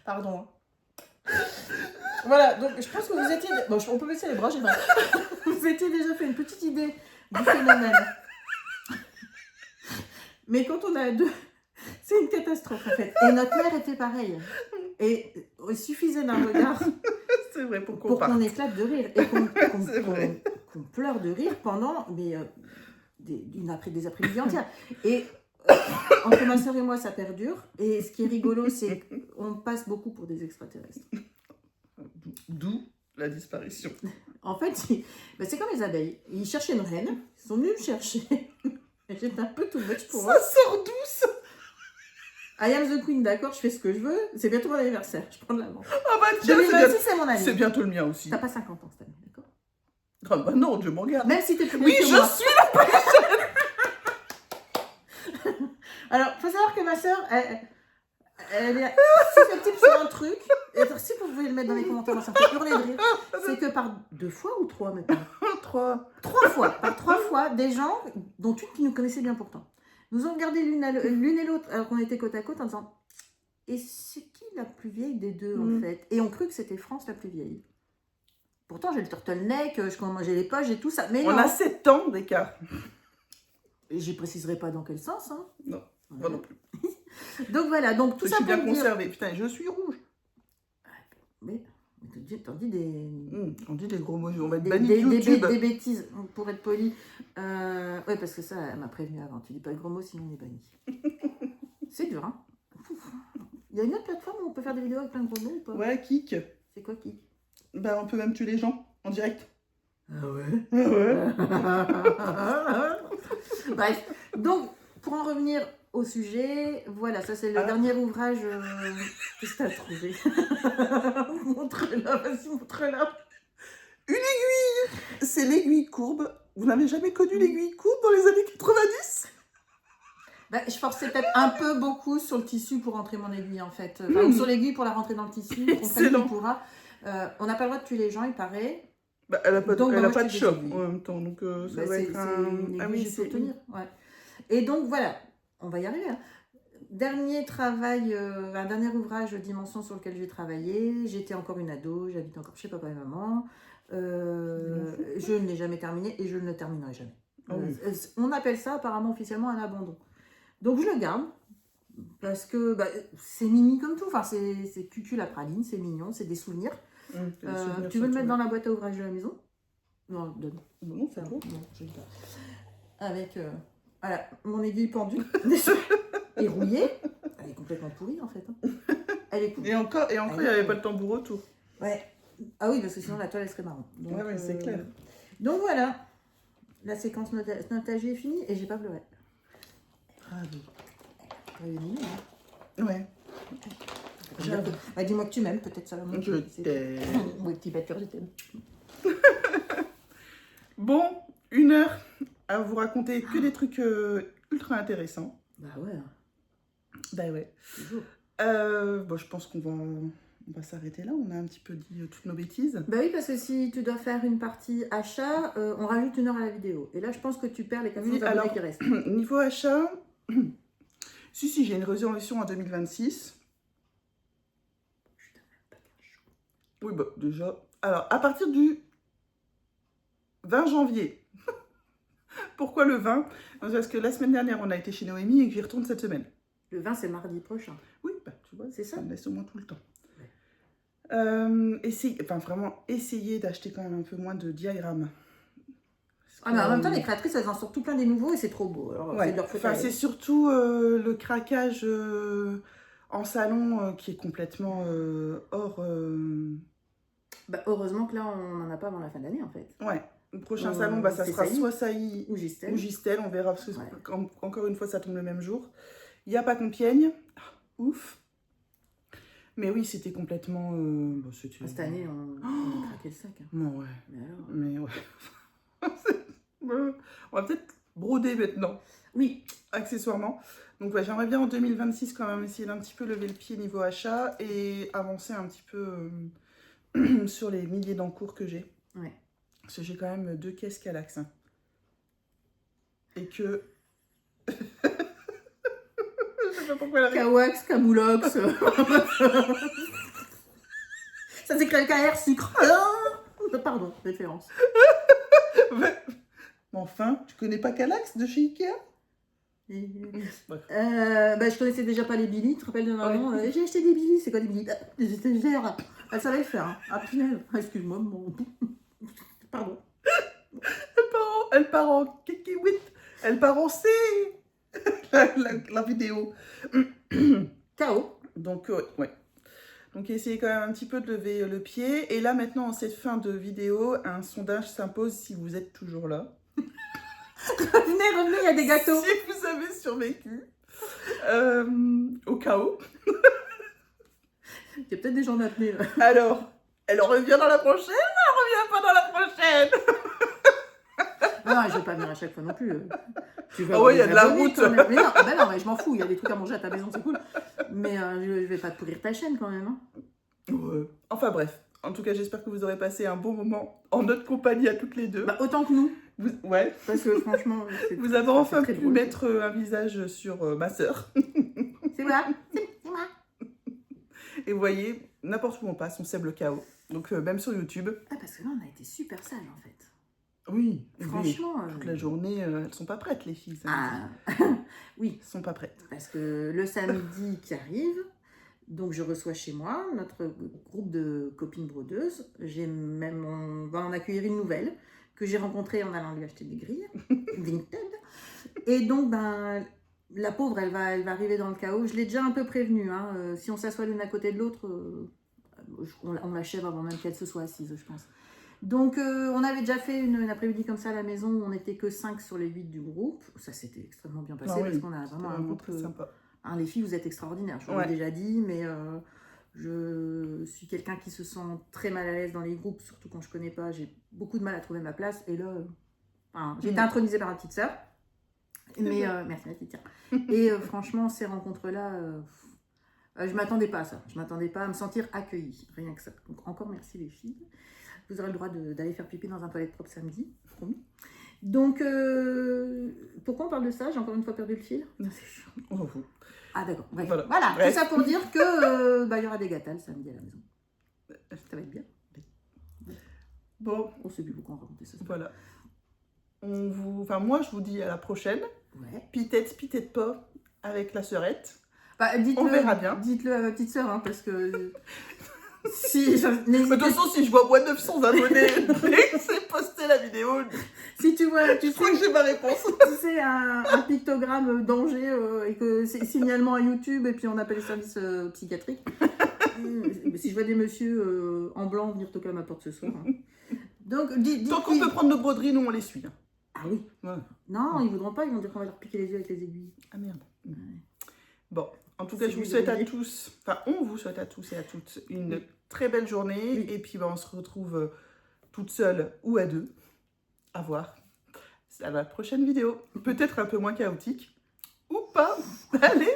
Pardon. Voilà, donc je pense que vous étiez... Bon, on peut baisser les bras, j'ai mal. Vous étiez déjà fait une petite idée du phénomène. Mais quand on a deux... C'est une catastrophe, en fait. Et notre mère était pareille. Et il suffisait d'un regard C'est vrai, pour qu'on pour parte. qu'on éclate de rire. Et C'est vrai. qu'on pleure de rire pendant des après-midi entières. Et entre ma soeur et moi, ça perdure. Et ce qui est rigolo, c'est qu'on passe beaucoup pour des extraterrestres. D'où la disparition. En fait, c'est comme les abeilles. Ils cherchaient une reine, ils sont venus me chercher. Et j'étais un peu too much pour eux. Ça sort d'où ça? I am the queen, d'accord, je fais ce que je veux. C'est bientôt mon anniversaire, je prends de l'avant. Ah bah tiens, 2026, c'est mon année. c'est bientôt le mien aussi. T'as pas 50 ans cette année, d'accord? Ah bah non, Dieu m'en garde. Même si t'es plus Oui, vieille que je moi. suis là. Alors, faut savoir que ma soeur, elle est susceptible sur un truc. Et alors, si vous pouvez le mettre dans les commentaires, ça me fait hurler de rire. C'est que par 2 fois ou 3 maintenant 3. 3 fois, par 3 fois, des gens, dont une qui nous connaissait bien pourtant, nous ont regardé l'une et l'autre alors qu'on était côte à côte en disant « Et c'est qui la plus vieille des deux en fait ?» Et on crut que c'était France la plus vieille. Pourtant, j'ai le turtleneck, j'ai les poches, j'ai tout ça. Mais On non. a 7 ans d'écart. Et je préciserai pas dans quel sens. Hein. Non, moi non plus. Donc voilà, donc tout Je ça suis pour bien dire... conservée. Putain, je suis rouge. Mais t'en dis des... On dit des gros mots, on va être Des, banni des, de YouTube. des bêtises, pour être poli. Ouais, parce que ça, elle m'a prévenu avant. Tu dis pas de gros mots, sinon on est banni. C'est dur, hein. Il y a une autre plateforme où on peut faire des vidéos avec plein de gros mots ou pas? Ouais, Kik. C'est quoi, Kik? Bah, on peut même tuer les gens en direct. Ah ouais. Ah ouais. Bref, donc, pour en revenir au sujet, voilà, ça c'est le dernier ouvrage. Qu'est-ce que t'as trouvé? Montre-la, vas-y, montre-la. Une aiguille. C'est l'aiguille courbe. Vous n'avez jamais connu l'aiguille courbe dans les années 90? Bah, je forçais peut-être un peu beaucoup sur le tissu pour rentrer mon aiguille en fait. Enfin, ou sur l'aiguille pour la rentrer dans le tissu. Excellent. On n'a pas le droit de tuer les gens, il paraît. Bah, elle n'a pas, Donc, elle a moi, pas je de tue choc des aiguilles. en même temps. Donc, ça Bah, va être un... une Ah aiguille, oui, il faut tenir. Ouais. Et donc voilà, on va y arriver. Hein. Dernier travail, un dernier ouvrage Dimension sur lequel j'ai travaillé. J'étais encore une ado, j'habite encore chez papa et maman. Je ne l'ai jamais terminé et je ne le terminerai jamais. Ah oui. On appelle ça apparemment officiellement un abandon. Donc je le garde parce que bah, c'est mimi comme tout. Enfin, c'est cucul la praline, c'est mignon, c'est des souvenirs. Tu veux le mettre dans la boîte à ouvrage de la maison? Non, donne. Non, c'est beau. Non, je le garde. Avec voilà, mon aiguille pendue et rouillée. Elle est complètement pourrie en fait. Hein. Elle est pourrie. Et encore, il n'y avait pas de tambour autour. Ouais. Ah oui, parce que sinon la toile elle serait marron. Donc, ouais, c'est clair. Donc voilà, la séquence notagie est finie et j'ai pas pleuré. Bravo. Hein. Ouais. Bah, dis-moi que tu m'aimes, peut-être ça va me Je t'aime. Oui, petit batteur, je t'aime. Bon, 1 heure à vous raconter que des trucs ultra intéressants. Bah ouais. Bah ouais. Toujours. Bon, je pense qu'on va s'arrêter là. On a un petit peu dit toutes nos bêtises. Bah oui, parce que si tu dois faire une partie achat, on rajoute 1 heure à la vidéo. Et là, je pense que tu perds les 400 Oui, abonnés alors, qui restent. Niveau achat, si, j'ai une résolution en 2026. Oui, bah déjà. Alors, à partir du 20 janvier. Pourquoi le 20? Parce que la semaine dernière, on a été chez Noémie et que j'y retourne cette semaine. Le 20, c'est mardi prochain. Oui, bah tu vois, C'est ça. me laisse au moins tout le temps. Ouais. Vraiment, essayer d'acheter quand même un peu moins de diagrammes. Ah, mais en même temps, les créatrices, elles en sortent tout plein des nouveaux et c'est trop beau. Alors, Ouais. c'est de leur faute à elles. C'est surtout le craquage en salon qui est complètement hors... Bah, heureusement que là, on n'en a pas avant la fin de l'année, en fait. Ouais, le prochain salon, bah, ça c'est sera Sailly. soit Sailly Ou Gisèle. ou Gisèle, on verra, parce que Ouais. encore une fois, ça tombe le même jour. Il n'y a pas Compiègne, ouf. Mais oui, c'était complètement... Cette année, on a craqué le sac. Hein. Non, ouais. Mais alors... Mais ouais. On va peut-être broder maintenant, Oui. accessoirement. Donc ouais, j'aimerais bien en 2026 quand même essayer d'un petit peu lever le pied niveau achat et avancer un petit peu sur les milliers d'encours que j'ai. Ouais. Parce que j'ai quand même 2 caisses Calax. Hein. Et que... Je sais pas pourquoi elle arrive. Kawax, Camoulox. Ça s'écrit KR sucre. Pardon, référence. Ouais. Mais enfin, tu connais pas Calax de chez Ikea? Je connaissais déjà pas les Billy, tu te rappelles de maman j'ai acheté des Billy, c'est quoi des Billy? Des étagères. Elle savait le faire. Hein. Ah punaise, excuse-moi, pardon. Elle part en kikiwit. Elle part en C. la vidéo. KO. Donc, ouais. Donc, essayez quand même un petit peu de lever le pied. Et là, maintenant, en cette fin de vidéo, un sondage s'impose si vous êtes toujours là. Revenez, il y a des gâteaux. Si vous avez survécu. Au chaos. Il y a peut-être des gens d'apnée là. Alors, elle revient dans la prochaine ou elle revient pas dans la prochaine? Non, je vais pas venir à chaque fois non plus. Ah ouais, il y a de la route. Mais non, mais je m'en fous, il y a des trucs à manger à ta maison, c'est cool. Mais je vais pas te pourrir ta chaîne quand même. Hein. Ouais. Enfin bref, en tout cas, j'espère que vous aurez passé un bon moment en notre compagnie à toutes les deux. Bah, autant que nous, Ouais, parce que franchement, vous avez enfin très pu drôle. mettre un visage sur ma sœur. C'est moi, c'est moi. Et vous voyez, n'importe où on passe, on sème le chaos. Donc même sur YouTube. Ah, parce que là, on a été super sages, en fait. Oui, Franchement... toute la journée, elles sont pas prêtes, les filles. Ah, oui, Elles sont pas prêtes. parce que le samedi qui arrive, donc je reçois chez moi notre groupe de copines brodeuses. On va en accueillir une nouvelle que j'ai rencontrée en allant lui acheter des grilles, Vinted. Et donc, ben, la pauvre, elle va arriver dans le chaos. Je l'ai déjà un peu prévenue. Hein. Si on s'assoit l'une à côté de l'autre, on l'achève avant même qu'elle se soit assise, je pense. Donc, on avait déjà fait une après-midi comme ça à la maison où on n'était que 5 sur les 8 du groupe. Ça s'était extrêmement bien passé parce qu'on a vraiment un groupe très sympa. Hein, les filles, vous êtes extraordinaires, je vous l'ai déjà dit, mais je suis quelqu'un qui se sent très mal à l'aise dans les groupes, surtout quand je ne connais pas. J'ai beaucoup de mal à trouver ma place. Et là, j'ai été intronisée par ma petite sœur. Mais merci ma petite sœur. Et franchement, ces rencontres-là, je ne m'attendais pas à ça. Je ne m'attendais pas à me sentir accueillie. Rien que ça. Donc encore merci les filles. Vous aurez le droit d'aller faire pipi dans un toilette propre samedi, promis. Donc, pourquoi on parle de ça? J'ai encore une fois perdu le fil. On s'en fout. Ah d'accord, bref. Voilà. Tout ça pour dire que il y aura des gâtales samedi à la maison. Ça va être bien. Bon. On sait plus pourquoi on racontait ça. Voilà. Moi, je vous dis à la prochaine. Ouais. Pitette pas avec la sœurette. Bah, on verra bien. Dites-le à ma petite sœur, hein, parce que... De toute façon, si je vois moins 900 abonnés dès que c'est posté la vidéo, si tu vois, je crois que j'ai ma réponse. Tu sais, un pictogramme danger et que c'est signalement à YouTube et puis on appelle les services psychiatriques. Si je vois des messieurs en blanc venir toquer à ma porte ce soir. Hein. Donc, tant qu'on peut prendre nos broderies, nous on les suit. Hein. Ah oui. Ouais. Non, ils voudront pas, ils vont dire qu'on va leur piquer les yeux avec les aiguilles. Ah merde. Ouais. Bon, en tout cas, je vous souhaite à tous, on vous souhaite à tous et à toutes une très belle journée. Oui. Et puis, on se retrouve toute seule ou à deux. À voir. À la prochaine vidéo. Peut-être un peu moins chaotique. Ou pas. Allez.